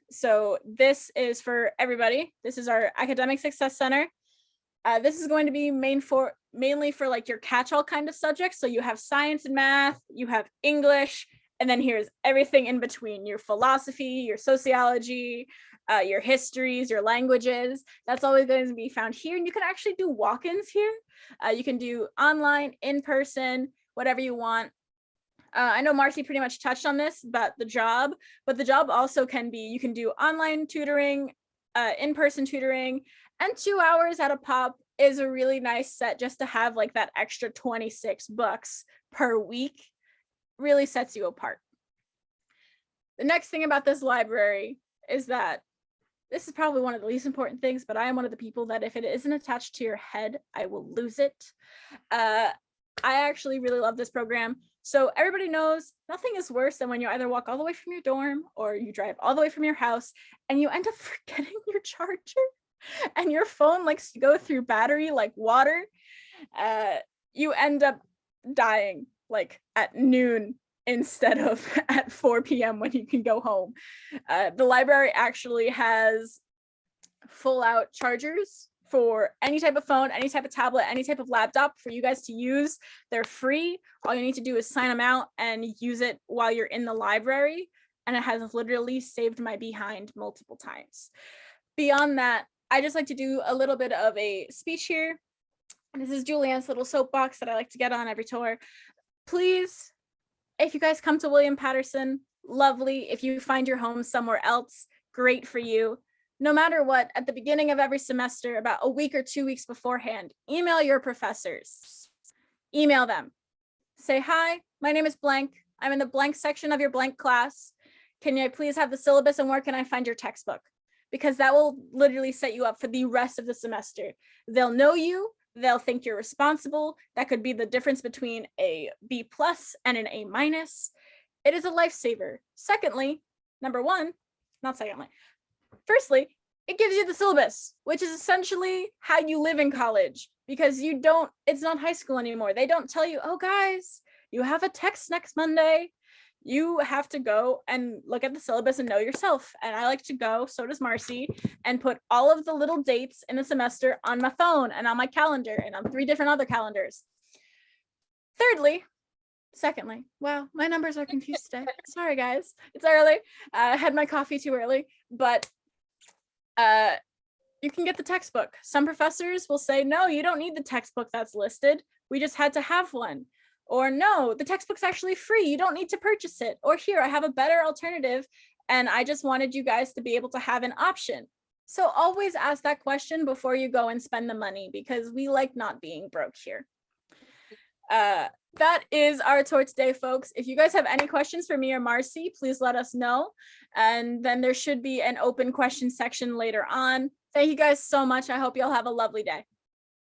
Speaker 5: So this is for everybody. This is our academic success center. This is going to be mainly for like your catch-all kind of subjects. So you have science and math, you have English, and then here's everything in between: your philosophy, your sociology, your histories, your languages. That's always going to be found here. And you can actually do walk-ins here. You can do online, in person, whatever you want. I know Marcy pretty much touched on this about the job, but the job also can be, you can do online tutoring, in-person tutoring, and 2 hours at a pop is a really nice set just to have like that extra $26 per week. Really sets you apart. The next thing about this library is that this is probably one of the least important things, but I am one of the people that if it isn't attached to your head, I will lose it. I actually really love this program. So everybody knows nothing is worse than when you either walk all the way from your dorm or you drive all the way from your house and you end up forgetting your charger and your phone likes to go through battery like water. You end up dying like at noon instead of at 4 p.m. when you can go home. The library actually has full out chargers for any type of phone, any type of tablet, any type of laptop for you guys to use. They're free. All you need to do is sign them out and use it while you're in the library. And it has literally saved my behind multiple times. Beyond that, I just like to do a little bit of a speech here. This is Julianne's little soapbox that I like to get on every tour. Please, if you guys come to William Patterson, lovely. If you find your home somewhere else, great for you. No matter what, at the beginning of every semester, about a week or 2 weeks beforehand, email your professors. Email them. Say, hi, my name is blank. I'm in the blank section of your blank class. Can I please have the syllabus and where can I find your textbook? Because that will literally set you up for the rest of the semester. They'll know you. They'll think you're responsible. That could be the difference between a B+ and an A-. It is a lifesaver. Secondly, firstly, it gives you the syllabus, which is essentially how you live in college, because it's not high school anymore. They don't tell you, oh guys, you have a text next Monday. You have to go and look at the syllabus and know yourself. And I like to go, so does Marcy, and put all of the little dates in the semester on my phone and on my calendar and on 3 different other calendars. Secondly, wow, my numbers are confused today. Sorry, guys. It's early. I had my coffee too early, but you can get the textbook. Some professors will say, no, you don't need the textbook that's listed. We just had to have one. Or no, the textbook's actually free. You don't need to purchase it. Or here, I have a better alternative. And I just wanted you guys to be able to have an option. So always ask that question before you go and spend the money, because we like not being broke here. That is our tour today, folks. If you guys have any questions for me or Marcy, please let us know. And then there should be an open question section later on. Thank you guys so much. I hope you all have a lovely day.